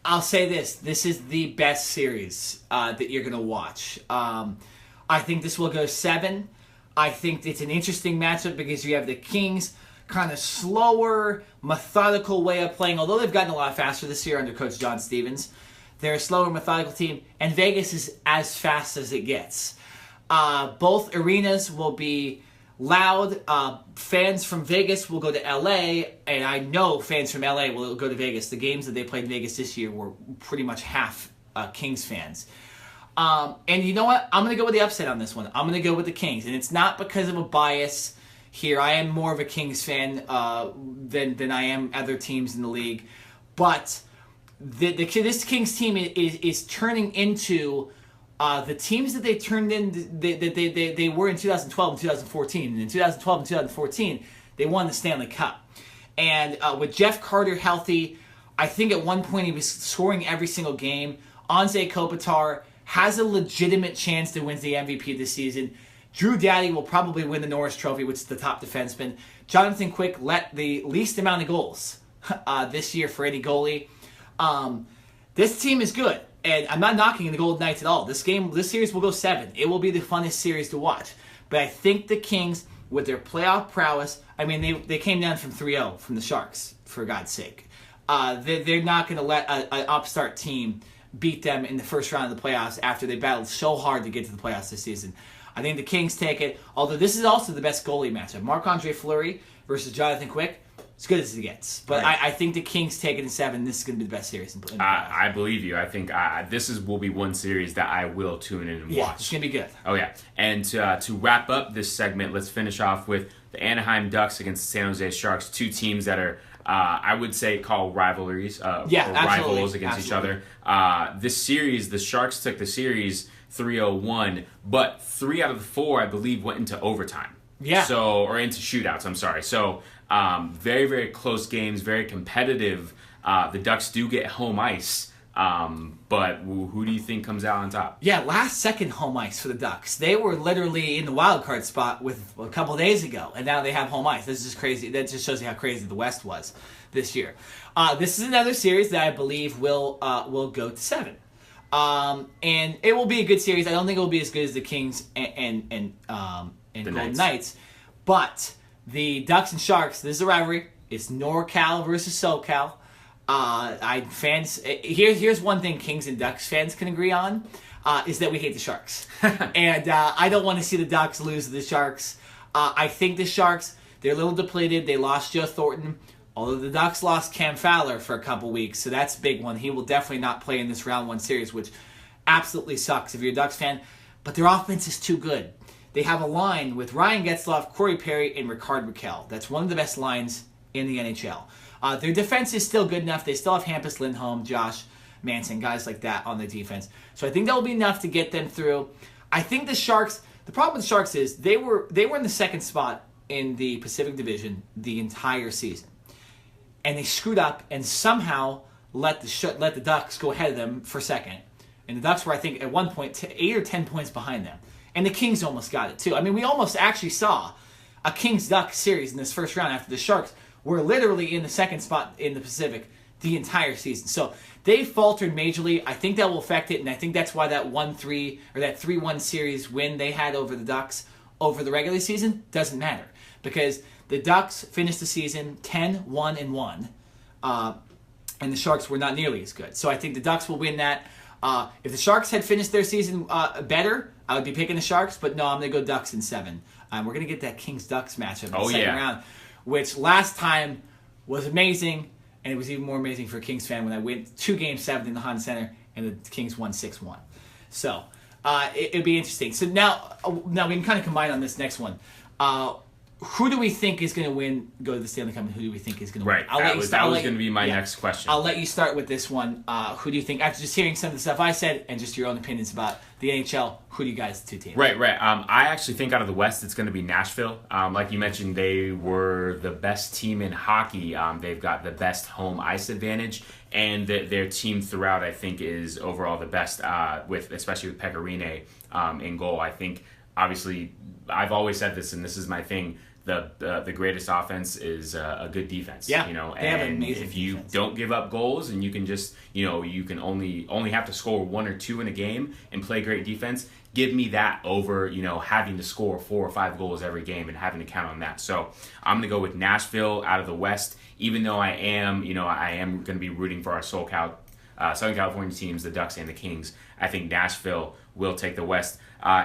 I'll say this. This is the best series that you're going to watch. I think this will go 7. I think it's an interesting matchup because you have the Kings, kind of slower, methodical way of playing. Although they've gotten a lot faster this year under Coach John Stevens, they're a slower, methodical team, and Vegas is as fast as it gets. Both arenas will be loud. Fans from Vegas will go to LA, and I know fans from LA will go to Vegas. The games that they played in Vegas this year were pretty much half Kings fans. And you know what? I'm going to go with the upset on this one. I'm going to go with the Kings, and it's not because of a bias here. I am more of a Kings fan than I am other teams in the league, but this Kings team is turning into the teams that they turned in, they were in 2012 and 2014. And in 2012 and 2014, they won the Stanley Cup. And with Jeff Carter healthy, I think at one point he was scoring every single game. Anze Kopitar has a legitimate chance to win the MVP this season. Drew Doughty will probably win the Norris Trophy, which is the top defenseman. Jonathan Quick let the least amount of goals this year for any goalie. This team is good. And I'm not knocking the Golden Knights at all. This series will go 7. It will be the funnest series to watch. But I think the Kings, with their playoff prowess, I mean, they came down from 3-0 from the Sharks, for God's sake. They're not going to let an upstart team beat them in the first round of the playoffs after they battled so hard to get to the playoffs this season. I think the Kings take it, although this is also the best goalie matchup. Marc-Andre Fleury versus Jonathan Quick. As good as it gets. But right. I think the Kings take it in 7. This is going to be the best series in the playoffs. I believe you. I think will be one series that I will tune in and watch. Yeah, it's going to be good. Oh, yeah. And to wrap up this segment, let's finish off with the Anaheim Ducks against the San Jose Sharks, two teams that are, I would say, called rivalries, or rivals against each other. This series, the Sharks took the series 3-0-1, but 3 out of the 4, I believe, went into overtime. Yeah. Or into shootouts, I'm sorry. So, very, very close games, very competitive. The Ducks do get home ice, but who do you think comes out on top? Yeah, last second home ice for the Ducks. They were literally in the wild card spot with a couple days ago, and now they have home ice. This is just crazy. That just shows you how crazy the West was this year. This is another series that I believe will go to 7. And it will be a good series. I don't think it will be as good as the Kings and Golden Knights, but the Ducks and Sharks, this is a rivalry. It's NorCal versus SoCal. Here's one thing Kings and Ducks fans can agree on, is that we hate the Sharks. And I don't want to see the Ducks lose to the Sharks. I think the Sharks, they're a little depleted. They lost Joe Thornton, although the Ducks lost Cam Fowler for a couple weeks, so that's a big one. He will definitely not play in this round 1 series, which absolutely sucks if you're a Ducks fan. But their offense is too good. They have a line with Ryan Getzlaf, Corey Perry, and Ricard Raquel. That's one of the best lines in the NHL. Their defense is still good enough. They still have Hampus Lindholm, Josh Manson, guys like that on their defense. So I think that will be enough to get them through. I think the Sharks, the problem with the Sharks is they were in the second spot in the Pacific Division the entire season. And they screwed up and somehow let the Ducks go ahead of them for second. And the Ducks were, I think, at one point 8 or 10 points behind them. And the Kings almost got it, too. I mean, we almost actually saw a Kings-Ducks series in this first round after the Sharks were literally in the second spot in the Pacific the entire season. So they faltered majorly. I think that will affect it, and I think that's why that 1-3 or that 3-1 series win they had over the Ducks over the regular season doesn't matter. Because the Ducks finished the season 10-1-1, and the Sharks were not nearly as good. So I think the Ducks will win that. If the Sharks had finished their season better, I would be picking the Sharks, but no, I'm going to go Ducks in 7. We're going to get that Kings-Ducks matchup in the second round, which last time was amazing, and it was even more amazing for a Kings fan when I went 2 Game 7 in the Honda Center, and the Kings won 6-1. So it'd be interesting. So now we can kind of combine on this next one. Who do we think is going to go to the Stanley Cup, and who do we think is going to win? That was going to be my next question. I'll let you start with this one. Who do you think, after just hearing some of the stuff I said and just your own opinions about the NHL, who do you guys two teams? Right. I actually think out of the West, it's going to be Nashville. Like you mentioned, they were the best team in hockey. They've got the best home ice advantage, and their team throughout, I think, is overall the best, especially with Pecorine in goal. I think, obviously, I've always said this, and this is my thing, the greatest offense is a good defense. Yeah, they have an amazing if you defense. Don't give up goals, and you can just, you can only have to score 1 or 2 in a game and play great defense. Give me that over, having to score 4 or 5 goals every game and having to count on that. So I'm going to go with Nashville out of the West, even though I am going to be rooting for our Southern California teams, the Ducks and the Kings. I think Nashville will take the West.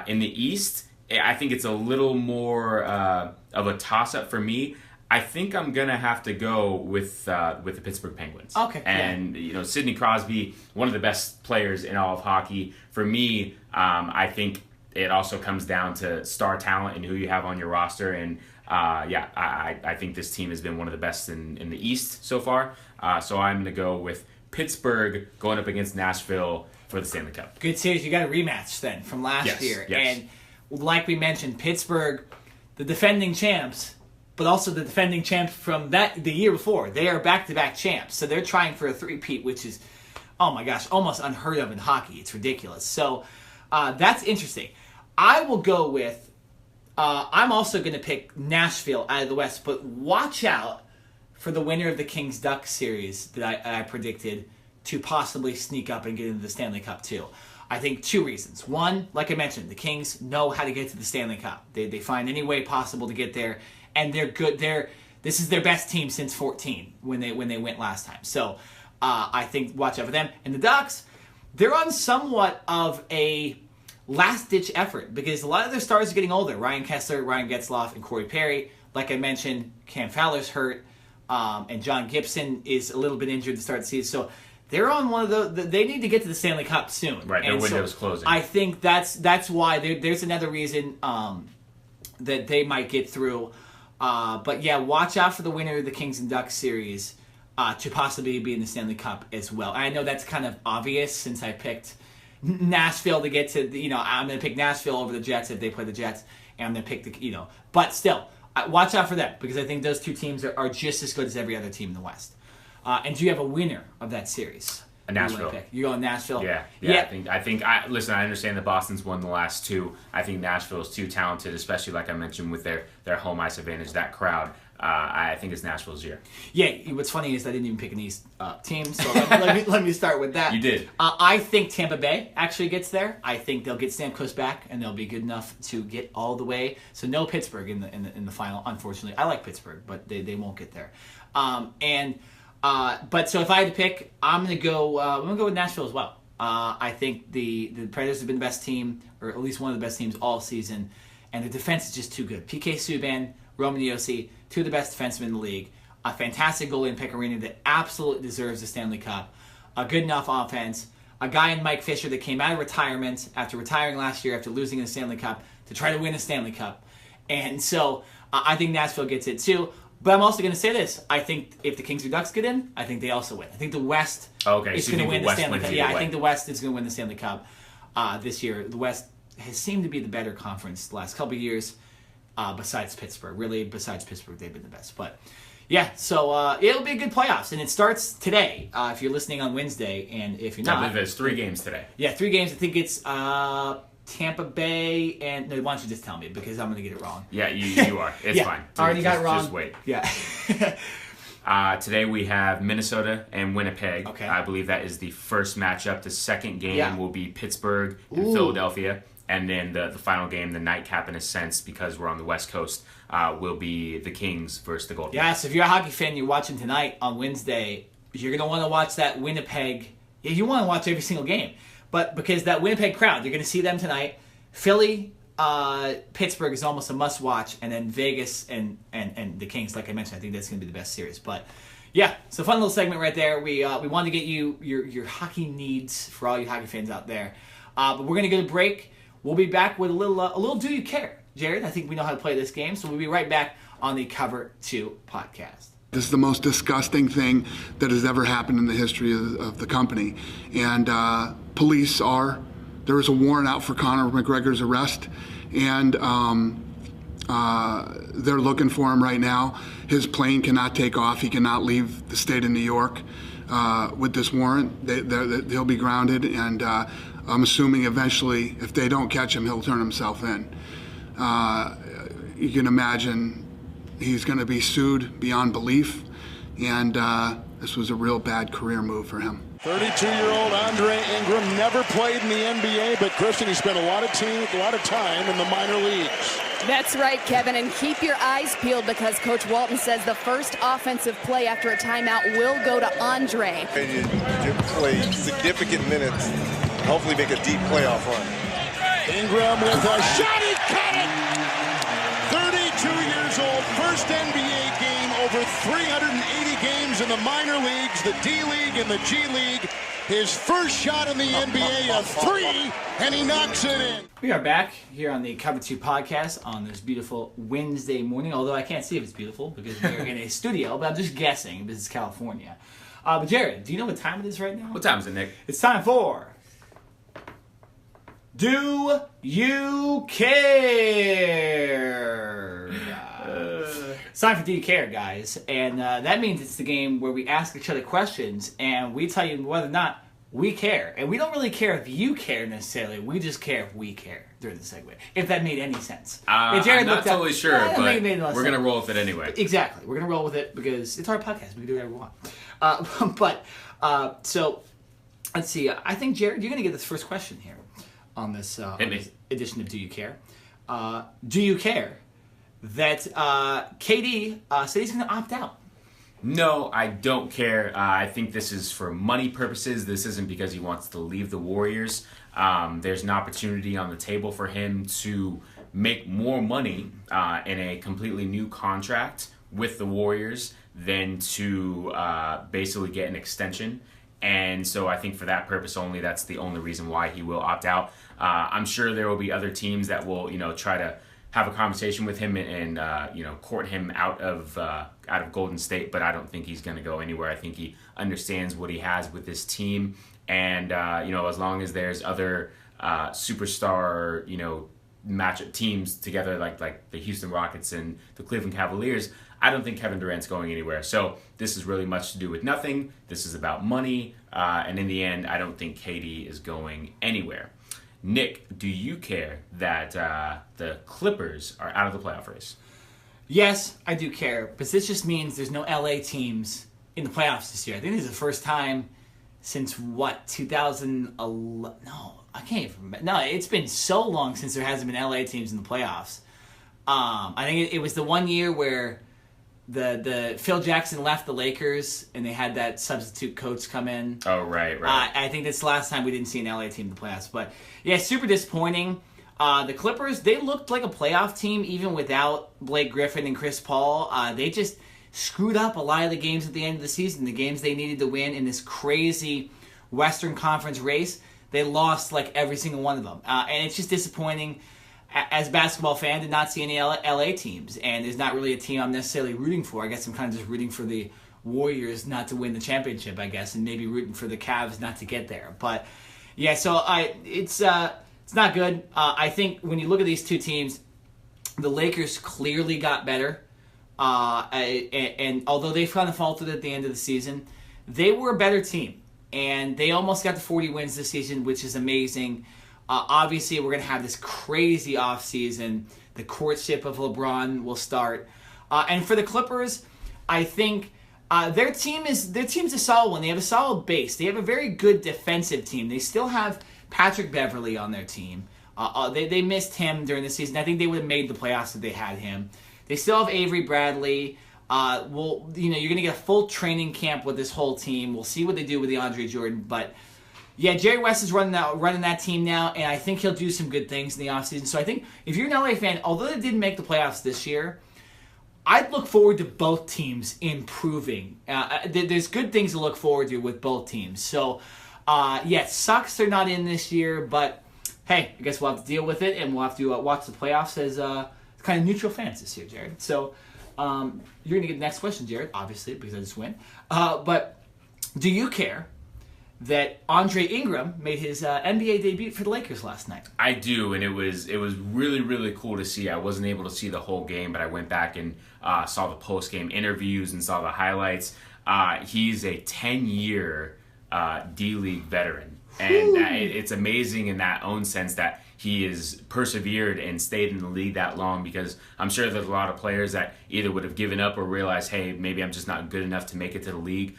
In the East, I think it's a little more of a toss-up for me. I think I'm going to have to go with the Pittsburgh Penguins. Okay. And, Sidney Crosby, one of the best players in all of hockey. For me, I think it also comes down to star talent and who you have on your roster. And, I think this team has been one of the best in the East so far. So I'm going to go with Pittsburgh going up against Nashville for the Stanley Cup. Good series. You got a rematch then from last year. Yes. And like we mentioned, Pittsburgh, the defending champs, but also the defending champs from the year before. They are back-to-back champs, so they're trying for a three-peat, which is, oh my gosh, almost unheard of in hockey. It's ridiculous. So that's interesting. I will go with, I'm also going to pick Nashville out of the West, but watch out for the winner of the Kings-Ducks series that I predicted to possibly sneak up and get into the Stanley Cup too. I think 2 reasons. One, like I mentioned, the Kings know how to get to the Stanley Cup. They find any way possible to get there, and they're good. This is their best team since 2014 when they went last time. So I think watch out for them. And the Ducks, they're on somewhat of a last-ditch effort because a lot of their stars are getting older. Ryan Kessler, Ryan Getzlaf, and Corey Perry. Like I mentioned, Cam Fowler's hurt, and John Gibson is a little bit injured to start the season. So they're on one of they need to get to the Stanley Cup soon. Right, their window's closing. I think that's why there's another reason that they might get through. But yeah, watch out for the winner of the Kings and Ducks series to possibly be in the Stanley Cup as well. I know that's kind of obvious since I picked Nashville to get to, I'm going to pick Nashville over the Jets if they play the Jets, and I'm going to pick but still, watch out for them because I think those 2 teams are just as good as every other team in the West. And do you have a winner of that series? Nashville. You're going Nashville? Yeah. I think. Listen, I understand that Boston's won the last 2. I think Nashville is too talented, especially like I mentioned with their home ice advantage. That crowd, I think it's Nashville's year. Yeah. What's funny is I didn't even pick an East team, so let me start with that. You did. I think Tampa Bay actually gets there. I think they'll get Stamkos back, and they'll be good enough to get all the way. So no Pittsburgh in the final. Unfortunately, I like Pittsburgh, but they won't get there. But so if I had to pick, I'm gonna go with Nashville as well. I think the Predators have been the best team, or at least one of the best teams all season, and the defense is just too good. PK Subban, Roman Josi, 2 of the best defensemen in the league. A fantastic goalie in Pecorine that absolutely deserves the Stanley Cup. A good enough offense. A guy in Mike Fisher that came out of retirement after retiring last year after losing the Stanley Cup to try to win a Stanley Cup. And so I think Nashville gets it too. But I'm also going to say this. I think if the Kings or Ducks get in, I think they also win. I think the West is going to win the Stanley Cup. Yeah, I think the West is going to win the Stanley Cup this year. The West has seemed to be the better conference the last couple of years, besides Pittsburgh. Really, besides Pittsburgh, they've been the best. But yeah, so it'll be a good playoffs. And it starts today if you're listening on Wednesday. And if you're not. I believe there's 3 games today. Yeah, 3 games. I think it's Tampa Bay and... No, why don't you just tell me because I'm going to get it wrong. Yeah, you are. It's fine. Already got it wrong. Just wait. Yeah. Today we have Minnesota and Winnipeg. Okay. I believe that is the first matchup. The second game will be Pittsburgh and Philadelphia. And then the final game, the nightcap in a sense, because we're on the West Coast, will be the Kings versus the Golden Knights. Yeah, so if you're a hockey fan, you're watching tonight on Wednesday, you're going to want to watch that Winnipeg. Yeah, you want to watch every single game. but because that Winnipeg crowd, you're going to see them tonight. Philly, Pittsburgh is almost a must-watch, and then Vegas and the Kings, like I mentioned, I think that's going to be the best series. But yeah, it's a fun little segment right there. We wanted to get you your hockey needs for all you hockey fans out there. But we're going to get a break. We'll be back with a little Do You Care, Jared? I think we know how to play this game, so we'll be right back on the Cover 2 podcast. This is the most disgusting thing that has ever happened in the history of the company. And there was a warrant out for Conor McGregor's arrest, and they're looking for him right now. His plane cannot take off. He cannot leave the state of New York with this warrant. He'll be grounded, and I'm assuming eventually, if they don't catch him, he'll turn himself in. You can imagine he's going to be sued beyond belief, and this was a real bad career move for him. 32-year-old Andre Ingram never played in the NBA, but Christian, he spent a lot of time in the minor leagues. That's right, Kevin, and keep your eyes peeled because Coach Walton says the first offensive play after a timeout will go to Andre. You play significant minutes, hopefully make a deep playoff run. Ingram with a shot, he cut it! 32 years old, first NBA game, over 380 games in the minor leagues, the D-League and the G-League. His first shot in the NBA, a three, and he knocks it in. We are back here on the Cover 2 podcast on this beautiful Wednesday morning, although I can't see if it's beautiful because we're in a studio, but I'm just guessing because it's California. But Jared, do you know what time it is right now? What time is it, Nick? It's time for Do You Care? It's time for Do You Care, guys. And that means it's the game where we ask each other questions and we tell you whether or not we care. And we don't really care if you care necessarily. We just care if we care during the segment. If that made any sense. I'm not totally sure, but we're going to roll with it anyway. Exactly. We're going to roll with it because it's our podcast. We can do whatever we want. So, let's see. I think, Jared, you're going to get this first question here on this edition of Do You Care. Do you care that KD said he's going to opt out? No, I don't care. I think this is for money purposes. This isn't because he wants to leave the Warriors. There's an opportunity on the table for him to make more money in a completely new contract with the Warriors than to basically get an extension. And so I think for that purpose only, that's the only reason why he will opt out. I'm sure there will be other teams that will, try to have a conversation with him and court him out of Golden State, but I don't think he's going to go anywhere. I think he understands what he has with this team, and as long as there's other superstar matchup teams together like the Houston Rockets and the Cleveland Cavaliers, I don't think Kevin Durant's going anywhere. So this is really much to do with nothing. This is about money, and in the end, I don't think KD is going anywhere. Nick, do you care that the Clippers are out of the playoff race? Yes, I do care, but this just means there's no LA teams in the playoffs this year. I think this is the first time since 2011? No, I can't even remember. No, it's been so long since there hasn't been LA teams in the playoffs. I think it was the one year where the Phil Jackson left the Lakers and they had that substitute coach come in. Oh, right. I think that's the last time we didn't see an LA team in the playoffs. But yeah, super disappointing. The Clippers, they looked like a playoff team even without Blake Griffin and Chris Paul. They just screwed up a lot of the games at the end of the season, the games they needed to win in this crazy Western Conference race. They lost like every single one of them. And it's just disappointing. As a basketball fan, did not see any LA teams, and there's not really a team I'm necessarily rooting for. I guess I'm kind of just rooting for the Warriors not to win the championship, I guess, and maybe rooting for the Cavs not to get there. But yeah, so it's not good. I think when you look at these two teams, the Lakers clearly got better, and although they kind of faltered at the end of the season, they were a better team, and they almost got to 40 wins this season, which is amazing. Obviously, we're going to have this crazy offseason. The courtship of LeBron will start. And for the Clippers, I think their team's a solid one. They have a solid base. They have a very good defensive team. They still have Patrick Beverley on their team. They missed him during the season. I think they would have made the playoffs if they had him. They still have Avery Bradley. You're going to get a full training camp with this whole team. We'll see what they do with DeAndre Jordan, but Yeah, Jerry West is running that team now, and I think he'll do some good things in the offseason. So I think if you're an LA fan, although they didn't make the playoffs this year, I'd look forward to both teams improving. There's good things to look forward to with both teams. So, it sucks they're not in this year, but hey, I guess we'll have to deal with it, and we'll have to watch the playoffs as kind of neutral fans this year, Jared. So you're going to get the next question, Jared, obviously, because I just win. But do you care that Andre Ingram made his NBA debut for the Lakers last night? I do, and it was really, really cool to see. I wasn't able to see the whole game, but I went back and saw the post-game interviews and saw the highlights. He's a 10-year D-League veteran, and it's amazing in that own sense that he has persevered and stayed in the league that long, because I'm sure there's a lot of players that either would have given up or realized, hey, maybe I'm just not good enough to make it to the league.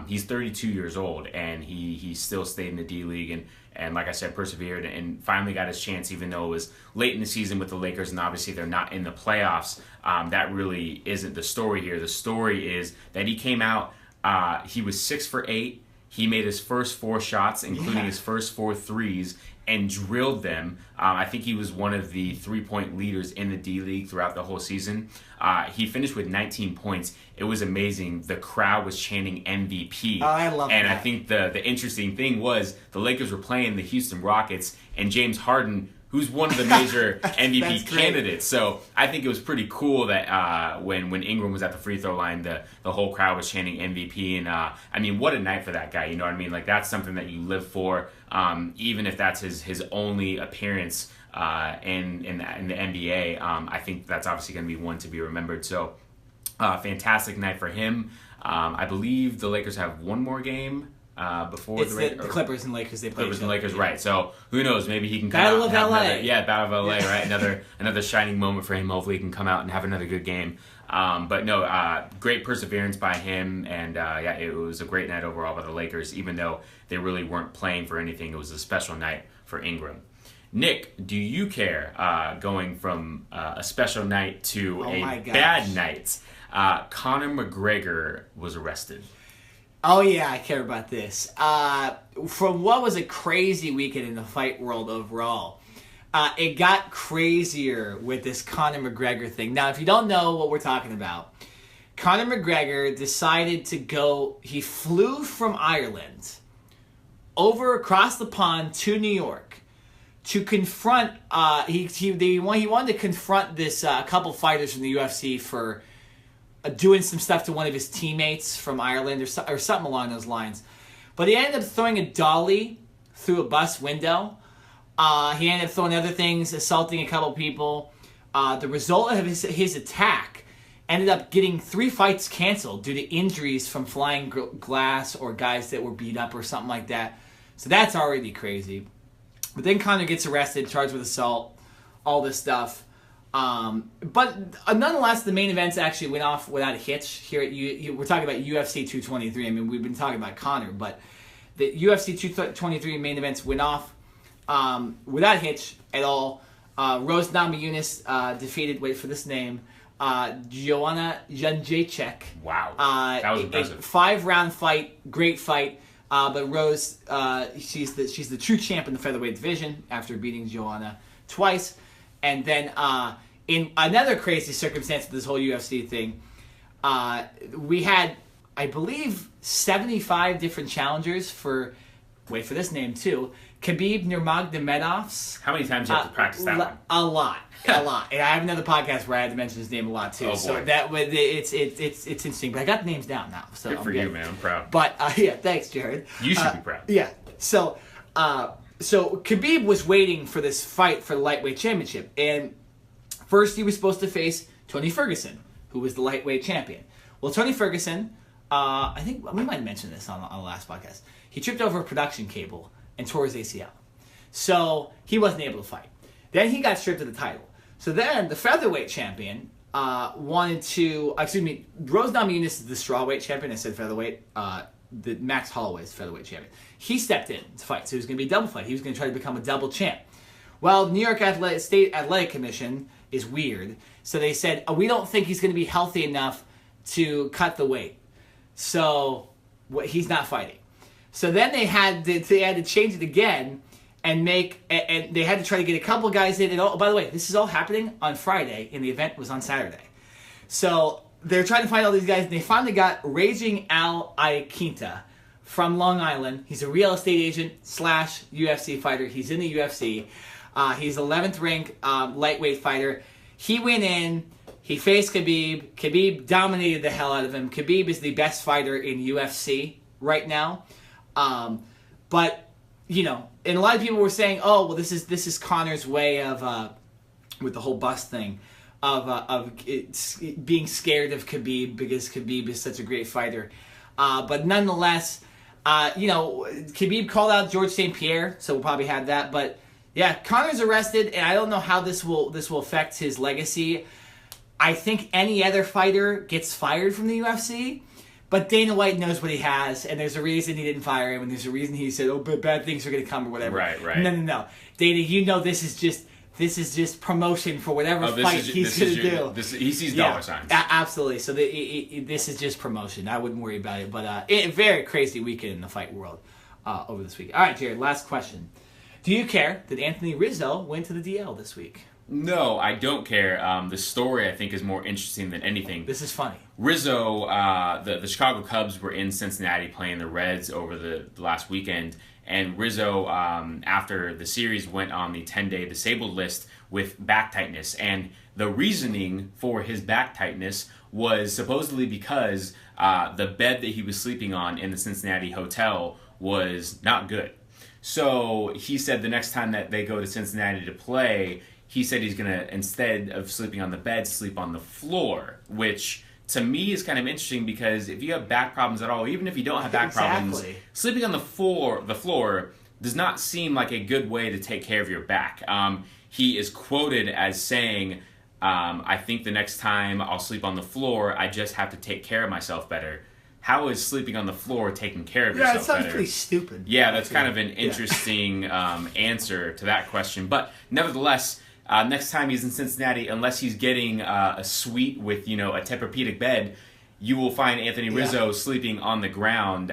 He's 32 years old, and he still stayed in the D-League and like I said, persevered and finally got his chance, even though it was late in the season with the Lakers, and obviously they're not in the playoffs. That really isn't the story here. The story is that he came out, he was 6 for 8. He made his first 4 shots, including his first 4 threes, and drilled them. I think he was one of the 3-point leaders in the D-League throughout the whole season. He finished with 19 points. It was amazing. The crowd was chanting MVP. Oh, I love that. And I think the interesting thing was the Lakers were playing the Houston Rockets, and James Harden, who's one of the major MVP candidates. So I think it was pretty cool that when Ingram was at the free throw line, the whole crowd was chanting MVP. And I mean, what a night for that guy. You know what I mean? Like, that's something that you live for, even if that's his only appearance in the NBA. I think that's obviously going to be one to be remembered. So fantastic night for him. I believe the Lakers have one more game before the Clippers and Lakers. They play Clippers and Lakers, right? So who knows? Maybe he can come Battle out of and have LA. Battle of LA, right? Another shining moment for him. Hopefully, he can come out and have another good game. But no, great perseverance by him, and it was a great night overall by the Lakers. Even though they really weren't playing for anything, it was a special night for Ingram. Nick, do you care going from a special night to a bad night? Conor McGregor was arrested. Oh, yeah, I care about this. From what was a crazy weekend in the fight world overall, it got crazier with this Conor McGregor thing. Now, if you don't know what we're talking about, Conor McGregor decided to go, he flew from Ireland over across the pond to New York to confront, he wanted to confront this couple fighters from the UFC for doing some stuff to one of his teammates from Ireland or something along those lines. But he ended up throwing a dolly through a bus window. He ended up throwing other things, assaulting a couple people. The result of his attack ended up getting 3 fights canceled due to injuries from flying glass or guys that were beat up or something like that. So that's already crazy. But then Conor gets arrested, charged with assault, all this stuff. But nonetheless, the main events actually went off without a hitch. Here we're talking about UFC 223. I mean, we've been talking about Conor, but the UFC 223 main events went off without a hitch at all. Rose Namajunas defeated, wait for this name, Joanna Jędrzejczyk. Wow, that was impressive. 5-round fight, great fight. But Rose, she's the true champ in the featherweight division after beating Joanna twice. And then in another crazy circumstance of this whole UFC thing, we had, I believe, 75 different challengers for, wait for this name too, Khabib Nurmagomedov's. How many times do you have to practice that one? A lot. And I have another podcast where I had to mention his name a lot too. Oh, boy. So that it's interesting. But I got the names down now. So good for you, man. I'm proud. But thanks, Jared. You should be proud. Yeah. So Khabib was waiting for this fight for the lightweight championship, and first he was supposed to face Tony Ferguson, who was the lightweight champion. Well, Tony Ferguson, I think we might have mentioned this on the last podcast. He tripped over a production cable and tore his ACL, so he wasn't able to fight. Then he got stripped of the title. So then the featherweight champion wanted to, Rose Namajunas is the strawweight champion. I said featherweight. The Max Holloway is featherweight champion. He stepped in to fight, so it was going to be a double fight. He was going to try to become a double champ. Well, New York State Athletic Commission is weird, so they said, we don't think he's going to be healthy enough to cut the weight, so he's not fighting. So then they had to change it again and they had to try to get a couple guys in. And by the way, this is all happening on Friday, and the event was on Saturday. So they're trying to find all these guys, and they finally got Raging Al Iaquinta from Long Island. He's a real estate agent / UFC fighter. He's in the UFC. He's 11th ranked lightweight fighter. He went in. He faced Khabib. Khabib dominated the hell out of him. Khabib is the best fighter in UFC right now. But, you know, and a lot of people were saying, oh, well, this is Conor's way of, with the whole bust thing, of being scared of Khabib because Khabib is such a great fighter. But nonetheless, you know, Khabib called out George St. Pierre, so we'll probably have that. But yeah, Conor's arrested, and I don't know how this will affect his legacy. I think any other fighter gets fired from the UFC, but Dana White knows what he has, and there's a reason he didn't fire him, and there's a reason he said, "Oh, but bad things are going to come" or whatever. Right. No, Dana, you know this is just promotion for whatever fight he's going to do. He sees dollar signs. Absolutely. So this is just promotion. I wouldn't worry about it. But a very crazy weekend in the fight world over this week. All right, Jared, last question. Do you care that Anthony Rizzo went to the DL this week? No, I don't care. The story, I think, is more interesting than anything. This is funny. Rizzo, the Chicago Cubs were in Cincinnati playing the Reds over the last weekend, and Rizzo, after the series, went on the 10-day disabled list with back tightness. And the reasoning for his back tightness was supposedly because the bed that he was sleeping on in the Cincinnati hotel was not good. So he said the next time that they go to Cincinnati to play, he said he's going to, instead of sleeping on the bed, sleep on the floor, which to me is kind of interesting because if you have back problems at all, even if you don't have back problems, sleeping on the floor does not seem like a good way to take care of your back. He is quoted as saying, I think the next time I'll sleep on the floor, I just have to take care of myself better. How is sleeping on the floor taking care of yourself better? Yeah, it sounds pretty stupid. Yeah, that's kind of an interesting answer to that question. But nevertheless, next time he's in Cincinnati, unless he's getting a suite with, you know, a Tempur-Pedic bed, you will find Anthony Rizzo sleeping on the ground.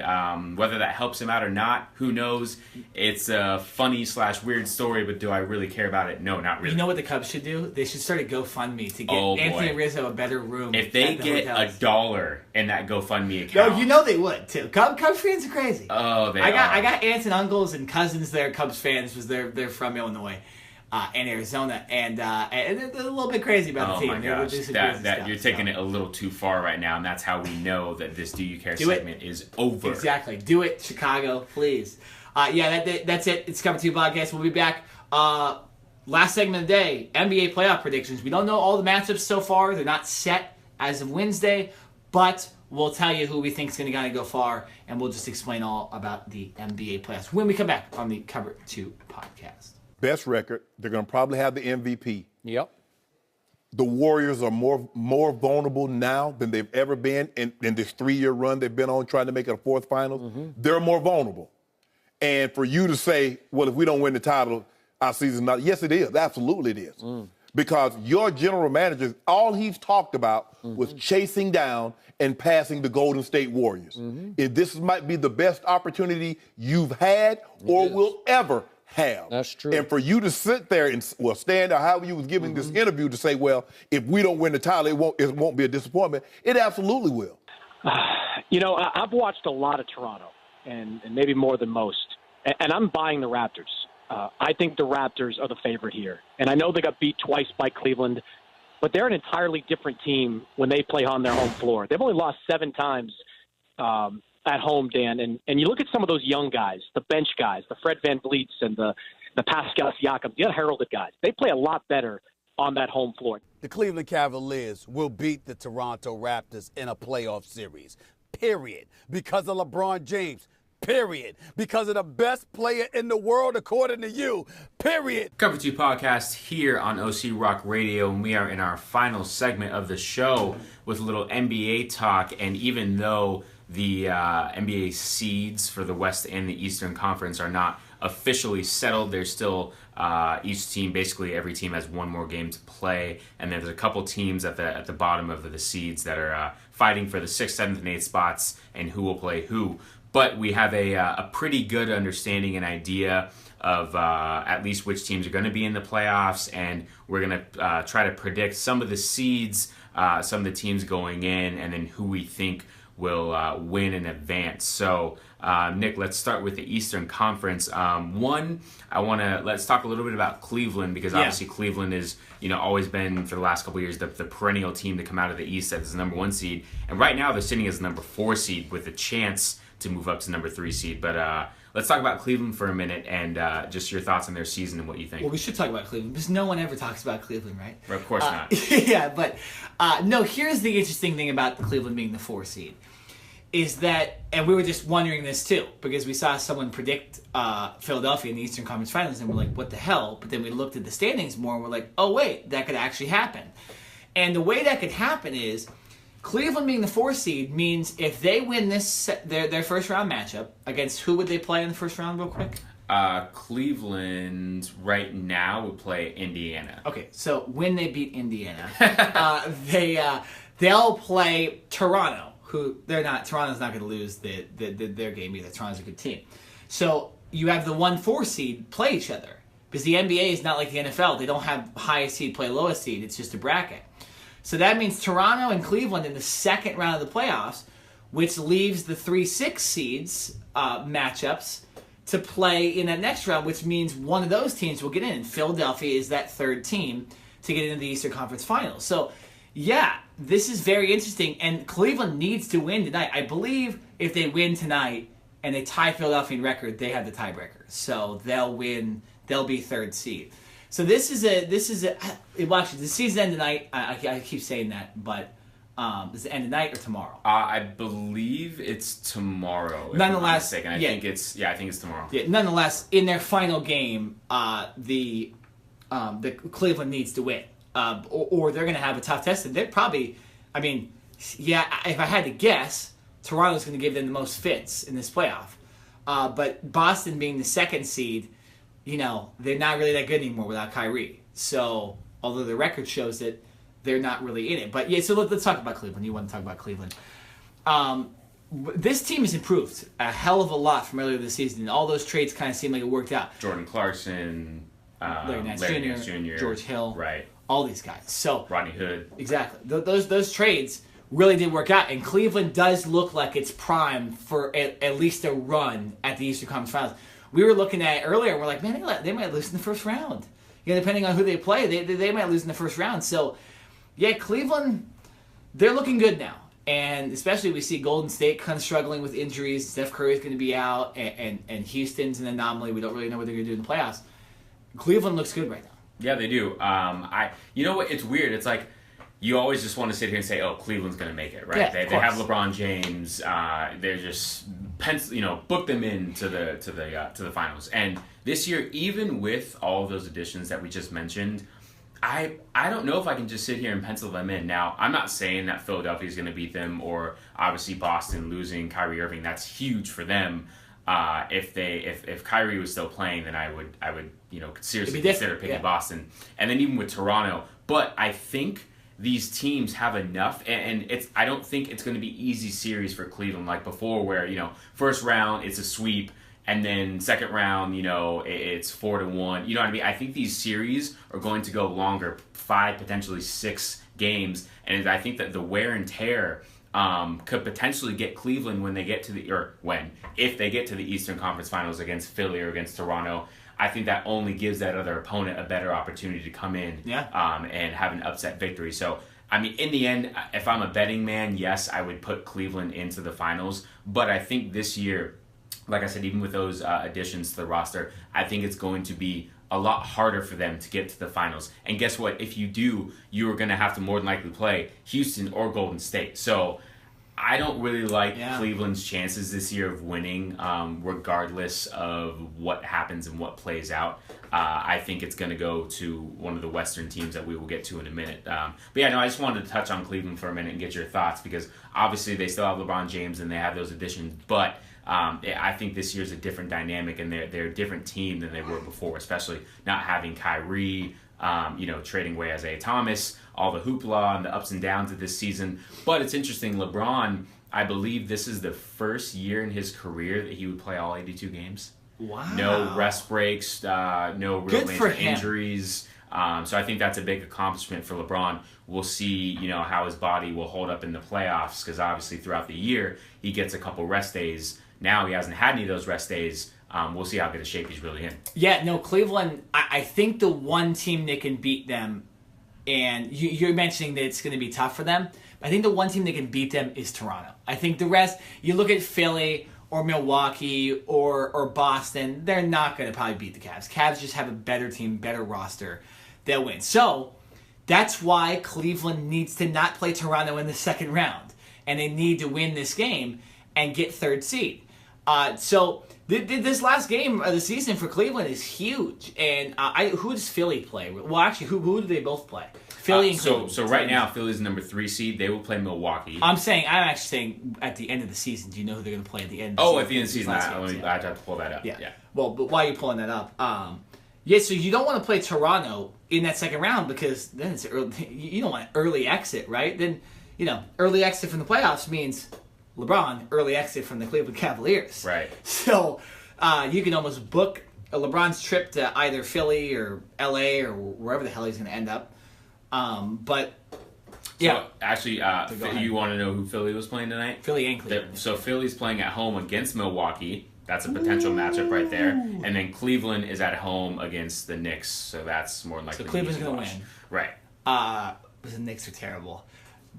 Whether that helps him out or not, who knows? It's a funny / weird story, but do I really care about it? No, not really. You know what the Cubs should do? They should start a GoFundMe to get Anthony Rizzo a better room. If they get $1 in that GoFundMe account. No, you know they would, too. Cubs fans are crazy. Oh, I got aunts and uncles and cousins that are Cubs fans because they're from Illinois. In Arizona, and they're a little bit crazy about the team. Oh my gosh, you're taking it a little too far right now, and that's how we know that this Do You Care segment is over. Exactly. Do it, Chicago, please. That's it. It's Cover 2 Podcast. We'll be back. Last segment of the day, NBA playoff predictions. We don't know all the matchups so far. They're not set as of Wednesday, but we'll tell you who we think is going to go far, and we'll just explain all about the NBA playoffs when we come back on the Cover 2 Podcast. Best record. They're going to probably have the MVP. Yep. The Warriors are more vulnerable now than they've ever been in this 3-year run they've been on trying to make it a fourth finals. Mm-hmm. They're more vulnerable. And for you to say, well, if we don't win the title, our season's not. Yes, it is. Absolutely it is. Because your general manager, all he's talked about was chasing down and passing the Golden State Warriors. If this might be the best opportunity you've had or will ever have. That's true. And for you to sit there and, stand there, however you was giving this interview to say, well, if we don't win the title, it won't be a disappointment. It absolutely will. You know, I've watched a lot of Toronto, and maybe more than most, and I'm buying the Raptors. I think the Raptors are the favorite here. And I know they got beat twice by Cleveland, but they're an entirely different team when they play on their home floor. They've only lost 7 times at home, Dan, and you look at some of those young guys, the bench guys, the Fred VanVleets and the Pascal Siakam, the unheralded guys. They play a lot better on that home floor. The Cleveland Cavaliers will beat the Toronto Raptors in a playoff series, period, because of LeBron James, period, because of the best player in the world according to you, period. Cover 2 Podcast here on OC Rock Radio, and we are in our final segment of the show with a little NBA talk. And even though the NBA seeds for the West and the Eastern Conference are not officially settled, there's still each team, basically every team has one more game to play, and there's a couple teams at the bottom of the seeds that are fighting for the 6th, 7th, and 8th spots and who will play who. but we have a pretty good understanding and idea of at least which teams are going to be in the playoffs, and we're going to try to predict some of the seeds, some of the teams going in, and then who we think will win and advance. So, Nick, let's start with the Eastern Conference. Let's talk a little bit about Cleveland, because obviously Cleveland is, always been for the last couple of years the perennial team to come out of the East as the number 1 seed, and right now they're sitting as the number 4 seed with a chance to move up to number 3 seed. But let's talk about Cleveland for a minute and just your thoughts on their season and what you think. Well, we should talk about Cleveland because no one ever talks about Cleveland, right? Of course not. Yeah, but no, here's the interesting thing about Cleveland being the 4 seed is that, and we were just wondering this too, because we saw someone predict Philadelphia in the Eastern Conference Finals, and we're like, what the hell? But then we looked at the standings more, and we're like, oh wait, that could actually happen. And the way that could happen is Cleveland being the 4 seed means if they win their first round matchup against, who would they play in the first round real quick? Cleveland right now would play Indiana. Okay, so when they beat Indiana, they'll play Toronto. Toronto's not going to lose their game either. Toronto's a good team. So you have the 1-4 seed play each other, because the NBA is not like the NFL. They don't have highest seed play lowest seed. It's just a bracket. So that means Toronto and Cleveland in the second round of the playoffs, which leaves the 3-6 seeds matchups to play in that next round, which means one of those teams will get in. Philadelphia is that 3rd team to get into the Eastern Conference Finals. So, yeah, this is very interesting, and Cleveland needs to win tonight. I believe if they win tonight and they tie Philadelphia in record, they have the tiebreaker. So they'll win. They'll be 3rd seed. So this is well, actually, the season end tonight. I keep saying that, but does it end tonight or tomorrow? I believe it's tomorrow. Nonetheless, I think it's tomorrow. Yeah, nonetheless, in their final game, the Cleveland needs to win. Or they're going to have a tough test. And they're probably, if I had to guess, Toronto's going to give them the most fits in this playoff. But Boston being the 2nd seed, they're not really that good anymore without Kyrie. So, although the record shows that they're not really in it. But yeah, so let's talk about Cleveland. You want to talk about Cleveland. This team has improved a hell of a lot from earlier this season. All those trades kind of seem like it worked out. Jordan Clarkson, Larry Nance Jr., George Hill. Right. All these guys. So Rodney Hood. Exactly. Those trades really did work out, and Cleveland does look like it's primed for at least a run at the Eastern Conference Finals. We were looking at it earlier, and we're like, man, they might lose in the first round. Depending on who they play, they might lose in the first round. So, yeah, Cleveland, they're looking good now. And especially we see Golden State kind of struggling with injuries. Steph Curry's going to be out, and Houston's an anomaly. We don't really know what they're going to do in the playoffs. Cleveland looks good right now. Yeah, they do. You know what? It's weird. It's like you always just want to sit here and say, "Oh, Cleveland's going to make it," right? Yeah, they have LeBron James. They're just book them into the finals. And this year, even with all of those additions that we just mentioned, I don't know if I can just sit here and pencil them in. Now, I'm not saying that Philadelphia is going to beat them, or obviously Boston losing Kyrie Irving. That's huge for them. If Kyrie was still playing, then I would seriously consider picking Boston. And then even with Toronto. But I think these teams have enough, and I don't think it's going to be easy series for Cleveland like before, where first round it's a sweep, and then second round it's 4-1. You know what I mean? I think these series are going to go longer, 5, potentially 6 games, and I think that the wear and tear could potentially get Cleveland if they get to the Eastern Conference Finals against Philly or against Toronto. I think that only gives that other opponent a better opportunity to come in and have an upset victory. So, in the end, if I'm a betting man, yes, I would put Cleveland into the finals. But I think this year, like I said, even with those additions to the roster, I think it's going to be a lot harder for them to get to the finals. And guess what? If you do, you are going to have to more than likely play Houston or Golden State. So I don't really like Cleveland's chances this year of winning, regardless of what happens and what plays out. I think it's going to go to one of the Western teams that we will get to in a minute. But I just wanted to touch on Cleveland for a minute and get your thoughts, because obviously they still have LeBron James and they have those additions, but I think this year's a different dynamic, and they're a different team than they were before, especially not having Kyrie, trading away Isaiah Thomas, all the hoopla and the ups and downs of this season. But it's interesting, LeBron, I believe this is the first year in his career that he would play all 82 games. Wow. No rest breaks, no real major injuries. So I think that's a big accomplishment for LeBron. We'll see, how his body will hold up in the playoffs, because obviously throughout the year he gets a couple rest days. Now he hasn't had any of those rest days. We'll see how good a shape he's really in. Yeah, no, Cleveland, I think the one team that can beat them, and you're mentioning that it's going to be tough for them, but I think the one team that can beat them is Toronto. I think the rest, you look at Philly or Milwaukee or Boston, they're not going to probably beat the Cavs. Cavs just have a better team, better roster. They'll win. So that's why Cleveland needs to not play Toronto in the second round. And they need to win this game and get third seed. So this last game of the season for Cleveland is huge. And who does Philly play? Well, actually, who do they both play? Philly and Cleveland. So right now, Philly's the number 3 seed. They will play Milwaukee. I'm actually saying at the end of the season. Do you know who they're going to play at the end of the season? At the end of the season. I have to pull that up. Yeah. Well, but why are you pulling that up? So you don't want to play Toronto in that second round, because then it's early. You don't want an early exit, right? Then, early exit from the playoffs means LeBron, early exit from the Cleveland Cavaliers. Right. So you can almost book LeBron's trip to either Philly or LA or wherever the hell he's going to end up. But yeah. So actually, you want to know who Philly was playing tonight? Philly and Cleveland. So Philly's playing at home against Milwaukee. That's a potential matchup right there. And then Cleveland is at home against the Knicks, so that's more likely. So Cleveland's going to win. Right. The Knicks are terrible.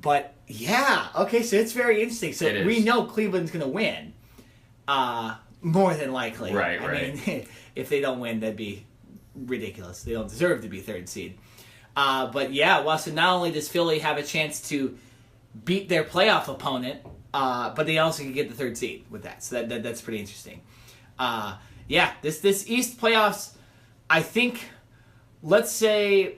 But, yeah. Okay, so it's very interesting. So we know Cleveland's going to win. More than likely. Right. I mean, if they don't win, that'd be ridiculous. They don't deserve to be third seed. But, yeah, so not only does Philly have a chance to beat their playoff opponent, but they also can get the third seed with that. So that's pretty interesting. This East playoffs, I think, let's say,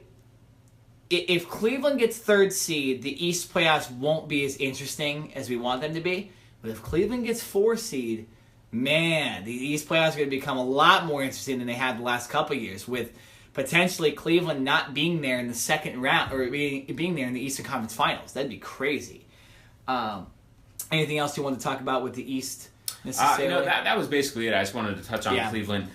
if Cleveland gets third seed, the East playoffs won't be as interesting as we want them to be. But if Cleveland gets 4 seed, man, the East playoffs are going to become a lot more interesting than they have the last couple of years, with potentially Cleveland not being there in the second round, or being there in the Eastern Conference Finals. That'd be crazy. Anything else you want to talk about with the East necessarily? That was basically it. I just wanted to touch on Cleveland.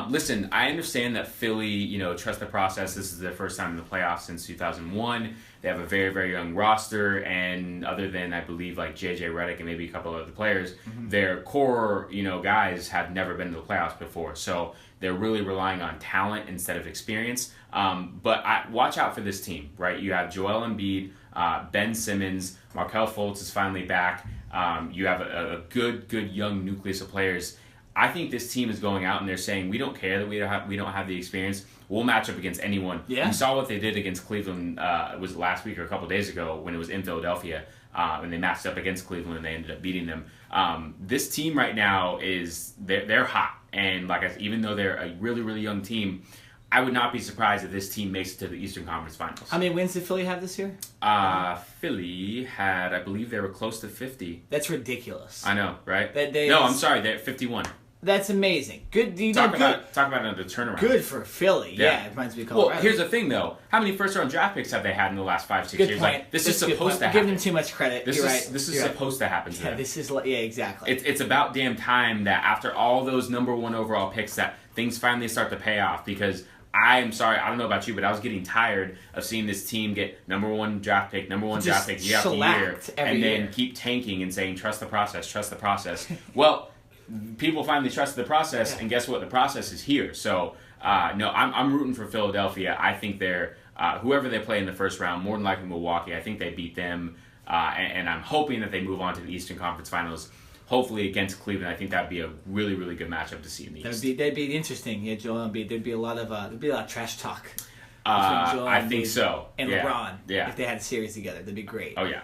Listen, I understand that Philly, trust the process. This is their first time in the playoffs since 2001. They have a very, very young roster, and other than, I believe, like J.J. Redick and maybe a couple of other players, their core, guys have never been to the playoffs before. So they're really relying on talent instead of experience. But watch out for this team, right? You have Joel Embiid, Ben Simmons, Markelle Fultz is finally back. You have a good young nucleus of players. I think this team is going out and they're saying, we don't care that we don't have the experience. We'll match up against anyone. Yeah. You saw what they did against Cleveland. It was last week or a couple of days ago when it was in Philadelphia, and they matched up against Cleveland and they ended up beating them. This team right now they're hot, and even though they're a really, really young team, I would not be surprised if this team makes it to the Eastern Conference Finals. How many wins did Philly have this year? Philly had, I believe they were close to 50. That's ridiculous. I know, right? I'm sorry, they're at 51. That's amazing. Good. Talk about a turnaround. Good for Philly. Yeah, it reminds me of Colorado. Well, here's the thing, though. How many first-round draft picks have they had in the last 5-6 years? Good point. This is supposed to happen. Give them too much credit. You're right. This is supposed to happen to them. Exactly. It's about damn time that after all those number 1 overall picks that things finally start to pay off, because I'm sorry, I don't know about you, but I was getting tired of seeing this team get number 1 draft pick year after year, and then keep tanking and saying, trust the process. Well, people finally trusted the process, and guess what? The process is here. So, I'm rooting for Philadelphia. I think they're, whoever they play in the first round, more than likely Milwaukee, I think they beat them, and I'm hoping that they move on to the Eastern Conference Finals. Hopefully against Cleveland. I think that'd be a really, really good matchup to see in the East. That'd be interesting. Yeah, Joel Embiid. There'd be a lot of trash talk. I think so. And LeBron. Yeah. If they had a series together, that'd be great. Oh yeah.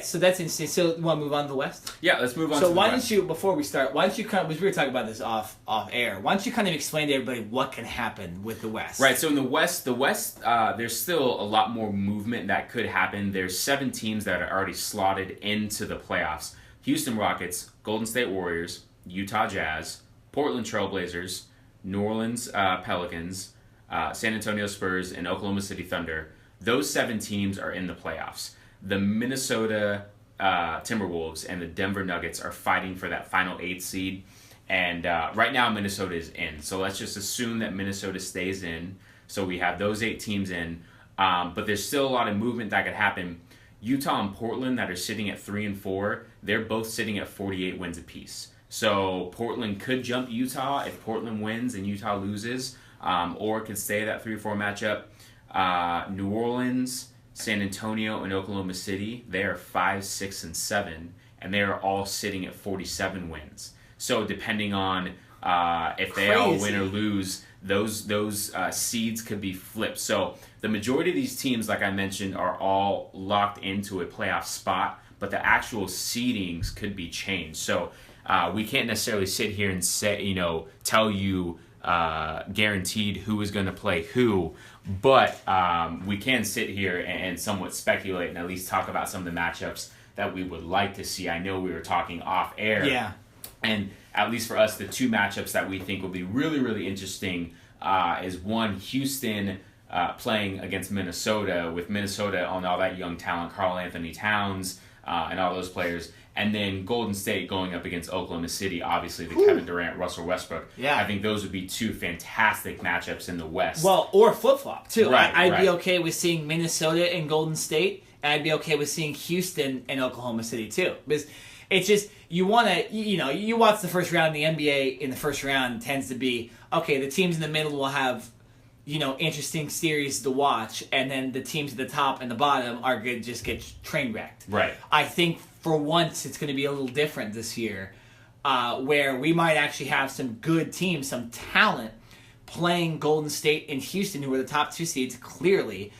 So that's interesting. So you want to move on to the West? Yeah, let's move on. So why don't you, before we start, because we were talking about this off air, why don't you kind of explain to everybody what can happen with the West? Right. So in the West, there's still a lot more movement that could happen. There's 7 teams that are already slotted into the playoffs: Houston Rockets, Golden State Warriors, Utah Jazz, Portland Trailblazers, New Orleans Pelicans, San Antonio Spurs, and Oklahoma City Thunder. Those 7 teams are in the playoffs. The Minnesota Timberwolves and the Denver Nuggets are fighting for that final 8th seed. And right now, Minnesota is in. So let's just assume that Minnesota stays in. So we have those 8 teams in. But there's still a lot of movement that could happen. Utah and Portland that are sitting at 3 and 4, they're both sitting at 48 wins apiece. So Portland could jump Utah if Portland wins and Utah loses, or it could stay that 3-4 matchup. New Orleans, San Antonio, and Oklahoma City, they are 5, 6, and 7, and they are all sitting at 47 wins. So depending on if they all win or lose, those seeds could be flipped. So the majority of these teams, like I mentioned, are all locked into a playoff spot, but the actual seedings could be changed. So we can't necessarily sit here and say, tell you guaranteed who is going to play who, but we can sit here and somewhat speculate and at least talk about some of the matchups that we would like to see. I know we were talking off air. Yeah. And at least for us, the 2 matchups that we think will be really, really interesting is one, Houston playing against Minnesota, with Minnesota on all that young talent, Karl Anthony Towns and all those players. And then Golden State going up against Oklahoma City, obviously the Kevin Durant, Russell Westbrook. Yeah. I think those would be 2 fantastic matchups in the West. Well, or flip-flop, too. Right, I'd be okay with seeing Minnesota and Golden State, and I'd be okay with seeing Houston and Oklahoma City, too. Because it's just, you want to, you watch the first round in the NBA, in the first round tends to be, okay, the teams in the middle will have, interesting series to watch, and then the teams at the top and the bottom are going to just get train wrecked. Right. I think for once it's going to be a little different this year, where we might actually have some good teams, some talent, playing Golden State and Houston, who are the top 2 seeds, clearly,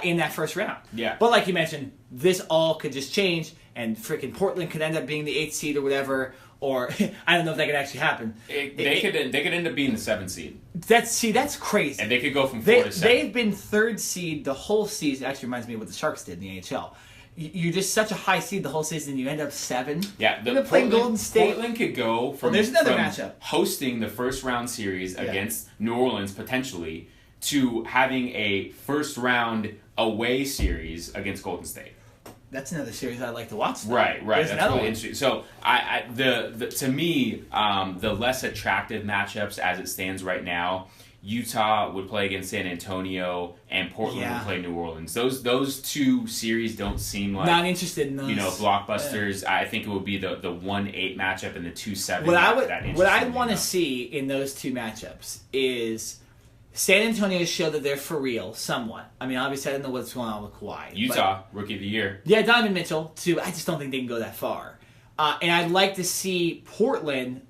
in that first round. Yeah. But like you mentioned, this all could just change, and freaking Portland could end up being the 8th seed or whatever, or I don't know if that could actually happen. They could end up being the 7th seed. That's crazy. And they could go from 4 to 7. They've been 3rd seed the whole season. Actually reminds me of what the Sharks did in the NHL. You're just such a high seed the whole season, and you end up 7. Yeah, playing Golden State. Portland could go from, there's another matchup. Hosting the first round series against New Orleans potentially to having a first round away series against Golden State. That's another series I'd like to watch. Right. There's That's really interesting. So, to me, the less attractive matchups as it stands right now, Utah would play against San Antonio, and Portland would play New Orleans. Those 2 series don't seem like, not interested in those. Blockbusters. Yeah. I think it would be the 1-8 matchup and the 2-7. What I want to see in those 2 matchups is San Antonio show that they're for real, somewhat. I mean, obviously, I don't know what's going on with Kawhi. Utah, Rookie of the Year. Yeah, Donovan Mitchell, too. I just don't think they can go that far. And I'd like to see Portland,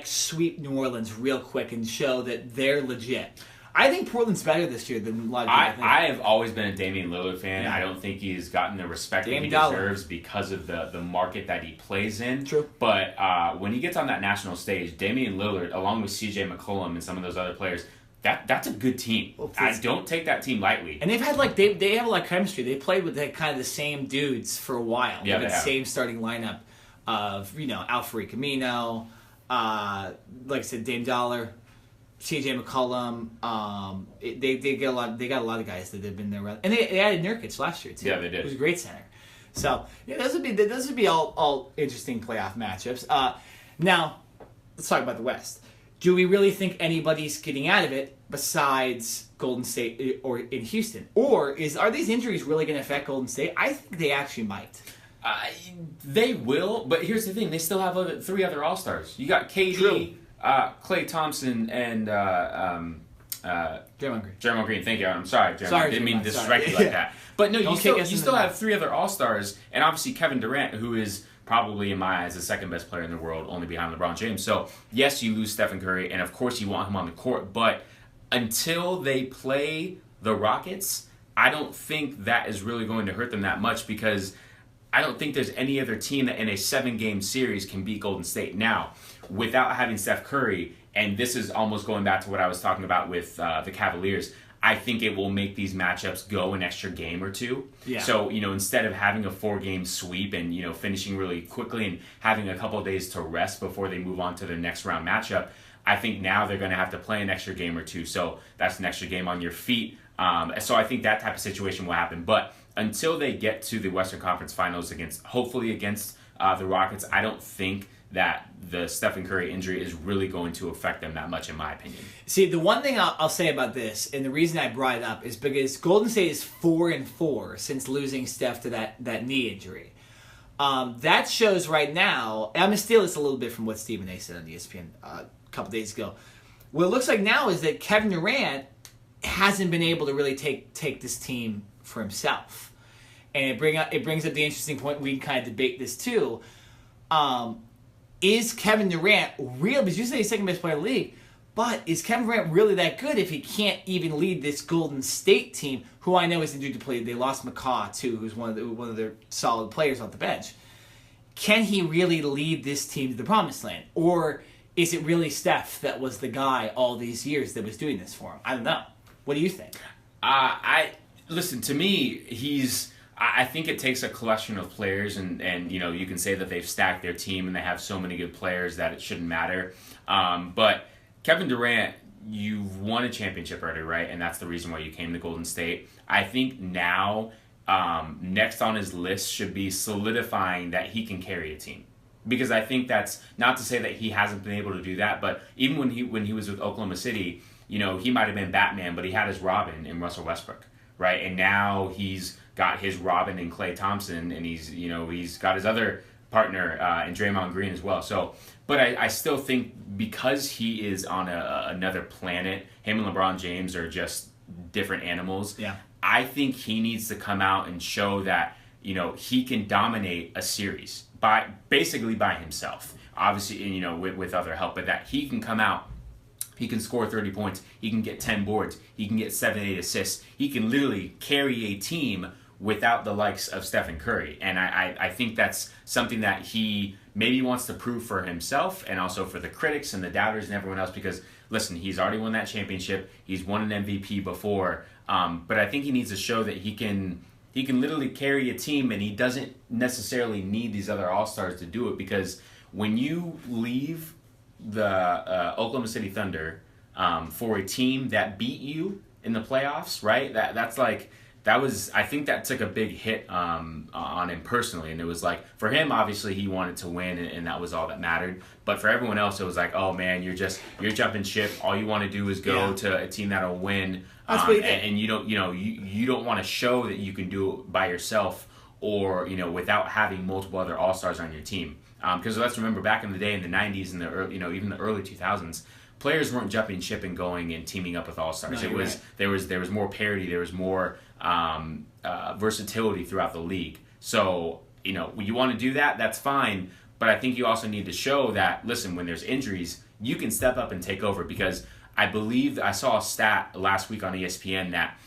sweep New Orleans real quick and show that they're legit. I think Portland's better this year than a lot of people think. I have always been a Damian Lillard fan. Yeah. I don't think he's gotten the respect that he deserves because of the market that he plays in. True. But when he gets on that national stage, Damian Lillard, along with CJ McCollum and some of those other players, that's a good team. Well, I don't take that team lightly. And they've had they have a lot of chemistry. They played with kind of the same dudes for a while. Yeah, they have the same starting lineup of Alfred Camino, like I said, Dame Dollar, CJ McCollum. They got a lot of guys that have been there, and they added Nurkic last year too. Yeah, they did. It was a great center. So those would be all interesting playoff matchups. Now let's talk about the West. Do we really think anybody's getting out of it besides Golden State or in Houston? Or are these injuries really going to affect Golden State? I think they actually might. They will, but here's the thing. They still have 3 other All-Stars. You got KD, Klay Thompson, and Draymond Green. Thank you. I'm sorry, Draymond. I didn't mean to disrespect you like that. But no, you still have 3 other All-Stars, and obviously Kevin Durant, who is probably, in my eyes, the second best player in the world, only behind LeBron James. So, yes, you lose Stephen Curry, and of course you want him on the court, but until they play the Rockets, I don't think that is really going to hurt them that much, because I don't think there's any other team that in a 7-game series can beat Golden State. Now, without having Steph Curry, and this is almost going back to what I was talking about with the Cavaliers, I think it will make these matchups go an extra game or 2. Yeah. So, instead of having a 4-game sweep and, finishing really quickly and having a couple of days to rest before they move on to their next round matchup, I think now they're going to have to play an extra game or 2. So that's an extra game on your feet. So I think that type of situation will happen. But until they get to the Western Conference Finals hopefully against the Rockets, I don't think that the Stephen Curry injury is really going to affect them that much, in my opinion. See, the one thing I'll say about this, and the reason I brought it up, is because Golden State is 4-4 since losing Steph to that knee injury. That shows right now, and I'm going to steal this a little bit from what Stephen A. said on ESPN a couple days ago. What it looks like now is that Kevin Durant hasn't been able to really take this team for himself. And it brings up the interesting point, we can kind of debate this too. Is Kevin Durant real? Because you say he's second best player in the league, but is Kevin Durant really that good if he can't even lead this Golden State team, who I know is injured to play? They lost McCaw too, who's one of their solid players off the bench. Can he really lead this team to the promised land, or is it really Steph that was the guy all these years that was doing this for him? I don't know. What do you think? Listen, to me, I think it takes a collection of players, and you can say that they've stacked their team and they have so many good players that it shouldn't matter. But Kevin Durant, you've won a championship already, right? And that's the reason why you came to Golden State. I think now, next on his list should be solidifying that he can carry a team. Because I think that's not to say that he hasn't been able to do that, but even when he was with Oklahoma City, he might have been Batman, but he had his Robin in Russell Westbrook, right? And now he's got his Robin in Klay Thompson, and he's got his other partner in Draymond Green as well. So, but I still think because he is on another planet, him and LeBron James are just different animals. Yeah. I think he needs to come out and show that he can dominate a series basically by himself. Obviously, with other help, but that he can come out. He can score 30 points. He can get 10 boards. He can get 7-8 assists. He can literally carry a team without the likes of Stephen Curry. And I think that's something that he maybe wants to prove for himself and also for the critics and the doubters and everyone else because, listen, he's already won that championship. He's won an MVP before. But I think he needs to show that he can literally carry a team, and he doesn't necessarily need these other all-stars to do it because when you leave the Oklahoma City Thunder for a team that beat you in the playoffs, right? I think that took a big hit on him personally, and it was like for him, obviously he wanted to win, and that was all that mattered. But for everyone else, it was like, oh man, you're jumping ship. All you want to do is go to a team that'll win, and you don't want to show that you can do it by yourself or without having multiple other all-stars on your team. Because let's remember, back in the day in the 90s and the early, even the early 2000s, players weren't jumping ship and going and teaming up with all-stars. No, there was more parity, there was more versatility throughout the league. So you want to do that, that's fine. But I think you also need to show that, listen, when there's injuries, you can step up and take over. Because I believe I saw a stat last week on ESPN that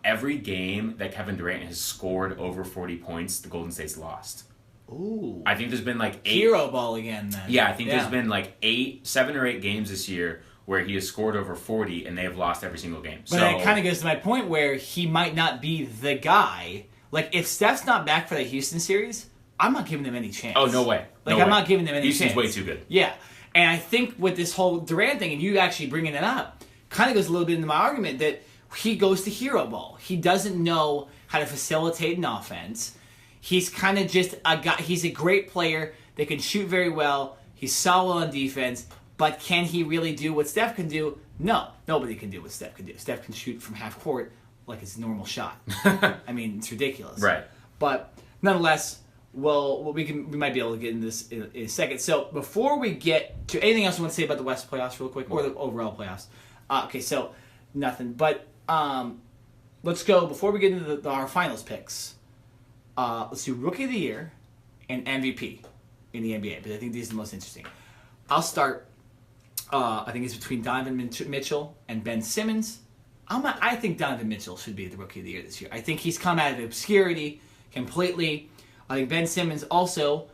every game that Kevin Durant has scored over 40 points, the Golden State's lost. Ooh. I think there's been like 8. Hero ball again then. Yeah, I think there's been like 7 or 8 games this year where he has scored over 40 and they have lost every single game. But that kind of goes to my point where he might not be the guy. Like, if Steph's not back for that Houston series, I'm not giving them any chance. Oh, no way. I'm not giving them any Houston's chance. way too good. Yeah. And I think with this whole Durant thing, and you actually bringing it up, kind of goes a little bit into my argument that he goes to hero ball. He doesn't know how to facilitate an offense. He's kind of just a guy. He's a great player. They can shoot very well. He's solid on defense. But can he really do what Steph can do? No. Nobody can do what Steph can do. Steph can shoot from half court like it's a normal shot. I mean, it's ridiculous. Right. But nonetheless, we might be able to get into this in a second. So before we get to anything else you want to say about the West playoffs real quick, or the overall playoffs. Okay, so nothing. But let's go, before we get into our finals picks, let's do Rookie of the Year and MVP in the NBA, but I think these are the most interesting. I'll start. I think it's between Donovan Mitchell and Ben Simmons. I think Donovan Mitchell should be the Rookie of the Year this year. I think he's come out of obscurity completely. I think Ben Simmons also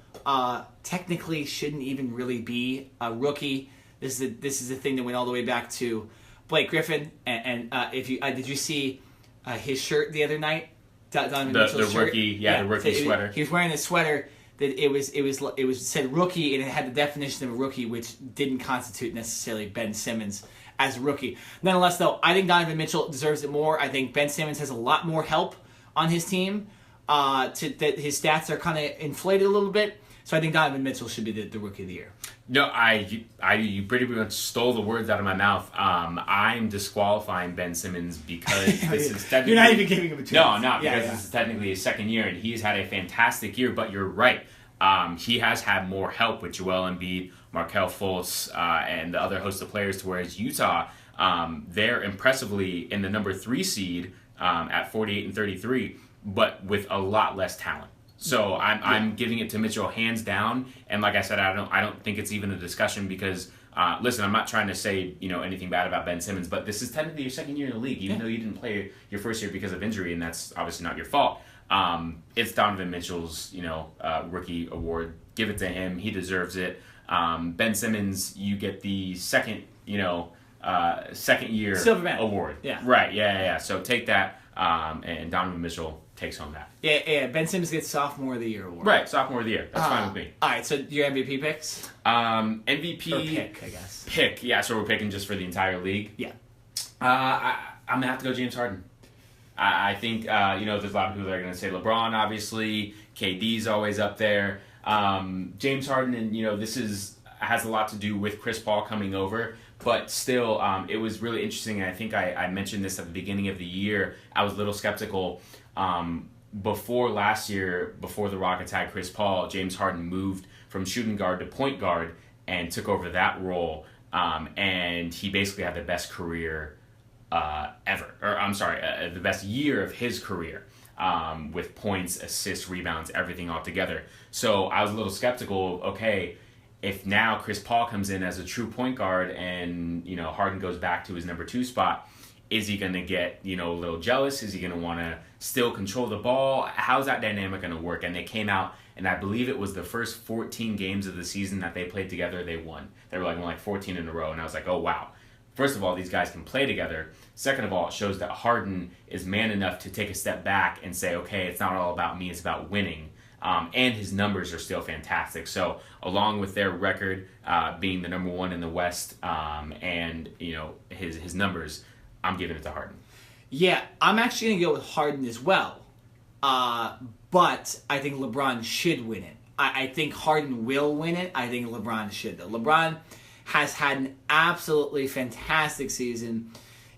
technically shouldn't even really be a rookie. This is a thing that went all the way back to Blake Griffin. And if you did you see his shirt the other night? Donovan Mitchell's shirt? Rookie, the rookie sweater. He was wearing a sweater that it was said rookie, and it had the definition of a rookie, which didn't constitute necessarily Ben Simmons as a rookie. Nonetheless, though, I think Donovan Mitchell deserves it more. I think Ben Simmons has a lot more help on his team. That his stats are kind of inflated a little bit. So I think Donovan Mitchell should be the Rookie of the Year. No, you pretty much stole the words out of my mouth. I'm disqualifying Ben Simmons because this is technically... You're not even giving him a chance. No, I'm not, because this is technically his second year, and he's had a fantastic year, but you're right. He has had more help with Joel Embiid, Markelle Fultz, and the other host of players, whereas Utah, they're impressively in the number 3 seed at 48-33, but with a lot less talent. So I'm giving it to Mitchell hands down, and like I said, I don't think it's even a discussion because listen, I'm not trying to say anything bad about Ben Simmons, but this is technically your second year in the league, even though you didn't play your first year because of injury, and that's obviously not your fault. It's Donovan Mitchell's rookie award. Give it to him; he deserves it. Ben Simmons, you get the second year Silverman award. Yeah, right. Yeah. So take that, and Donovan Mitchell takes home that. Yeah. Ben Simmons gets Sophomore of the Year award. Right, Sophomore of the Year. That's fine with me. All right, so your MVP picks? MVP... Or pick, I guess. Pick, yeah, so we're picking just for the entire league? Yeah. I'm going to have to go James Harden. I think, there's a lot of people that are going to say LeBron, obviously. KD's always up there. James Harden, and, this has a lot to do with Chris Paul coming over. But still, it was really interesting, and I think I mentioned this at the beginning of the year. I was a little skeptical. Before last year, before the Rockets had Chris Paul, James Harden moved from shooting guard to point guard and took over that role. And he basically had the best career ever. Or, I'm sorry, the best year of his career with points, assists, rebounds, everything all together. So I was a little skeptical, okay, if now Chris Paul comes in as a true point guard and, Harden goes back to his number 2 spot, is he going to get, a little jealous? Is he going to want to still control the ball? How's that dynamic going to work? And they came out, and I believe it was the first 14 games of the season that they played together, they won. They were won 14 in a row, and I was like, oh, wow. First of all, these guys can play together. Second of all, it shows that Harden is man enough to take a step back and say, okay, it's not all about me, it's about winning. And his numbers are still fantastic. So along with their record being the number 1 in the West and, his numbers, I'm giving it to Harden. Yeah, I'm actually going to go with Harden as well. But I think LeBron should win it. I think Harden will win it. I think LeBron should, though. LeBron has had an absolutely fantastic season.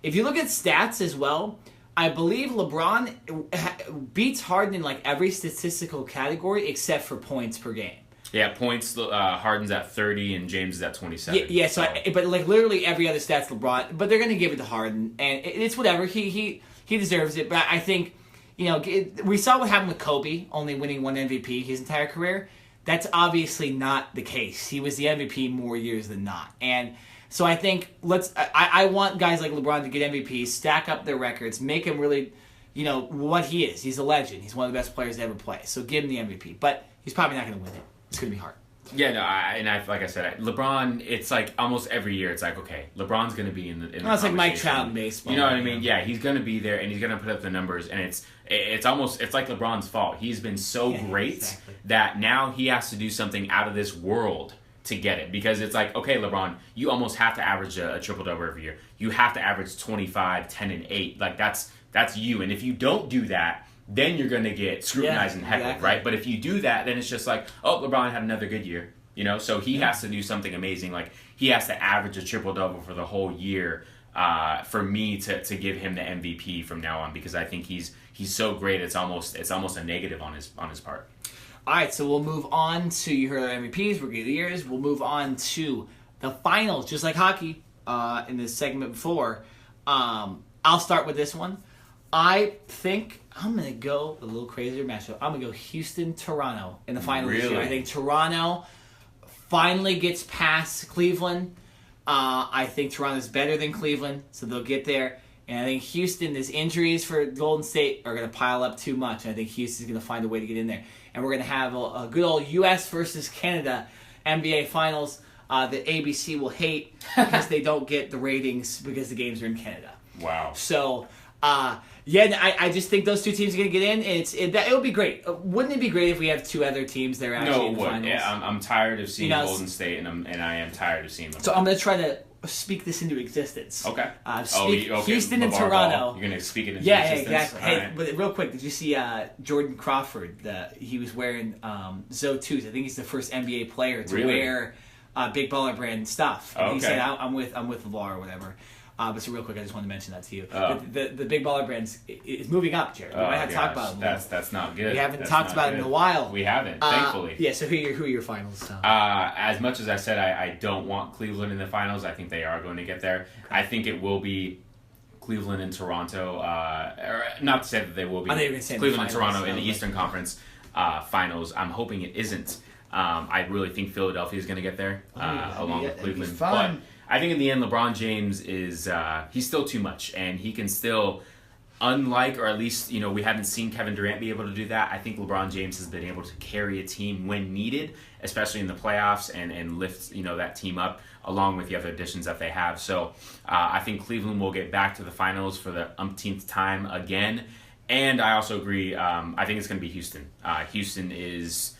If you look at stats as well, I believe LeBron beats Harden in every statistical category except for points per game. Yeah, points, Harden's at 30 and James is at 27. Yeah, but literally every other stat's LeBron, but they're going to give it to Harden, and it's whatever. He deserves it, but I think, we saw what happened with Kobe, only winning 1 MVP his entire career. That's obviously not the case. He was the MVP more years than not, and so I think I want guys like LeBron to get MVPs, stack up their records, make him really, what he is. He's a legend. He's one of the best players to ever play, so give him the MVP, but he's probably not going to win it. It's going to be hard. Yeah, no, like I said, LeBron, it's almost every year, it's okay, LeBron's going to be in the it's like Mike Trout in baseball. You know what I mean? Yeah, he's going to be there, and he's going to put up the numbers, and it's like LeBron's fault. He's been so great that now he has to do something out of this world to get it, because it's okay, LeBron, you almost have to average a triple-double every year. You have to average 25, 10, and 8. That's you, and if you don't do that, then you're going to get scrutinized and heckled, right? But if you do that, then it's just LeBron had another good year, So he has to do something amazing. He has to average a triple-double for the whole year for me to give him the MVP from now on, because I think he's so great. It's almost a negative on his part. All right, so we'll move on to, you heard our MVPs, Rookie of the Years. We'll move on to the finals, just like hockey in this segment before. I'll start with this one. I think I'm going to go a little crazier matchup. I'm going to go Houston-Toronto in the final this year. I think Toronto finally gets past Cleveland. I think Toronto's better than Cleveland, so they'll get there. And I think Houston, there's injuries for Golden State are going to pile up too much. I think Houston's going to find a way to get in there. And we're going to have a good old U.S. versus Canada NBA Finals that ABC will hate because they don't get the ratings because the games are in Canada. Wow. So, I just think those two teams are going to get in. And it would be great. Wouldn't it be great if we have 2 other teams that are actually in the finals? Yeah, I'm tired of seeing Golden State, and I am tired of seeing them. So I'm going to try to speak this into existence. Okay. Houston and LeVar Toronto. Ball. You're going to speak it into existence? existence? Exactly. Hey, but real quick, did you see Jordan Crawford? He was wearing Zoe 2s. I think he's the first NBA player to wear Big Baller Brand stuff. And he said, I'm with LeVar or whatever. But so real quick, I just wanted to mention that to you. The Big Baller Brands is moving up, Jared. We might have to talk about it. That's not good. We haven't talked about it in a while. We haven't, thankfully. Yeah, so who are your finals? As much as I said I don't want Cleveland in the finals, I think they are going to get there. Okay. I think it will be Cleveland and Toronto. Not to say that they will be Cleveland and Toronto in the Eastern Conference finals. I'm hoping it isn't. I really think Philadelphia is going to get there along with Cleveland. But I think in the end, LeBron James is he's still too much, and he can still, unlike, or at least, we haven't seen Kevin Durant be able to do that. I think LeBron James has been able to carry a team when needed, especially in the playoffs, and lift that team up along with the other additions that they have. So I think Cleveland will get back to the finals for the umpteenth time again. And I also agree, I think it's going to be Houston. Houston is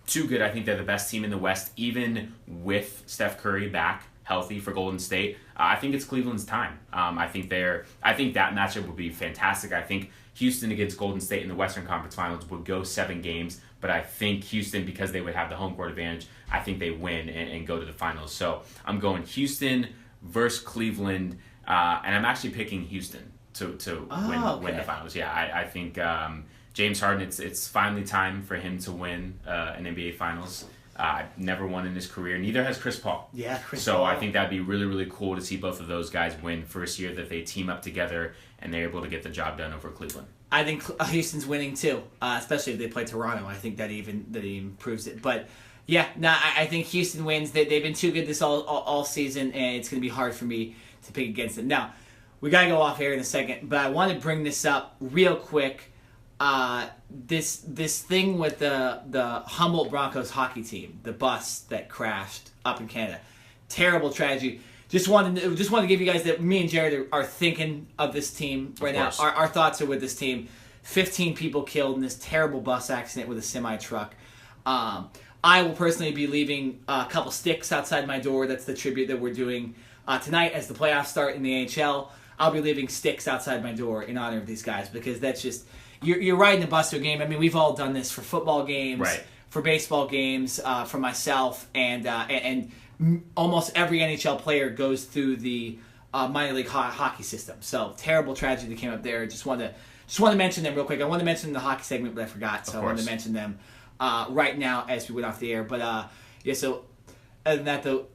too good. I think they're the best team in the West, even with Steph Curry back healthy for Golden State. I think it's Cleveland's time. I think that matchup would be fantastic. I think Houston against Golden State in the Western Conference Finals would go 7 games, but I think Houston, because they would have the home court advantage, I think they win and go to the finals. So I'm going Houston versus Cleveland, and I'm actually picking Houston to win the finals. Yeah, I think James Harden, it's finally time for him to win an NBA Finals. Never won in his career. Neither has Chris Paul. Yeah, Chris Paul. So I think that'd be really, really cool to see both of those guys win first year that they team up together and they're able to get the job done over Cleveland. I think Houston's winning too, especially if they play Toronto. I think that even proves it. But yeah, I think Houston wins. They've been too good this all season, and it's going to be hard for me to pick against them. Now, we got to go off air in a second, but I want to bring this up real quick. This thing with the Humboldt Broncos hockey team, the bus that crashed up in Canada, terrible tragedy. Just wanted to give you guys that me and Jared are thinking of this team right now. Our thoughts are with this team. 15 people killed in this terrible bus accident with a semi truck. I will personally be leaving a couple sticks outside my door. That's the tribute that we're doing tonight as the playoffs start in the AHL. I'll be leaving sticks outside my door in honor of these guys, because that's just. You're riding a bus to a game. I mean, we've all done this for football games, for baseball games, for myself, and almost every NHL player goes through the minor league hockey system. So terrible tragedy that came up there. Just want to mention them real quick. I wanted to mention the hockey segment, but I forgot, so I wanted to mention them right now as we went off the air. But so other than that, though,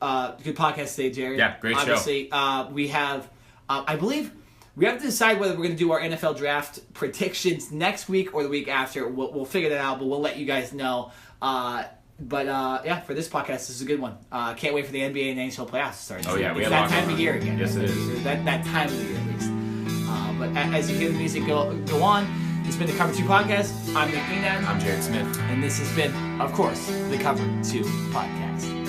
good podcast today, Jared. Yeah, great show. Obviously, we have, I believe. We have to decide whether we're going to do our NFL draft predictions next week or the week after. We'll figure that out, but we'll let you guys know. For this podcast, this is a good one. Can't wait for the NBA and NHL playoffs to start. Oh, yeah. It's that time of year again. Yes, it is. That time of the year, at least. But as you hear the music go on, it's been the Cover 2 Podcast. I'm Nick Greenan. I'm Jared Smith. And this has been, of course, the Cover 2 Podcast.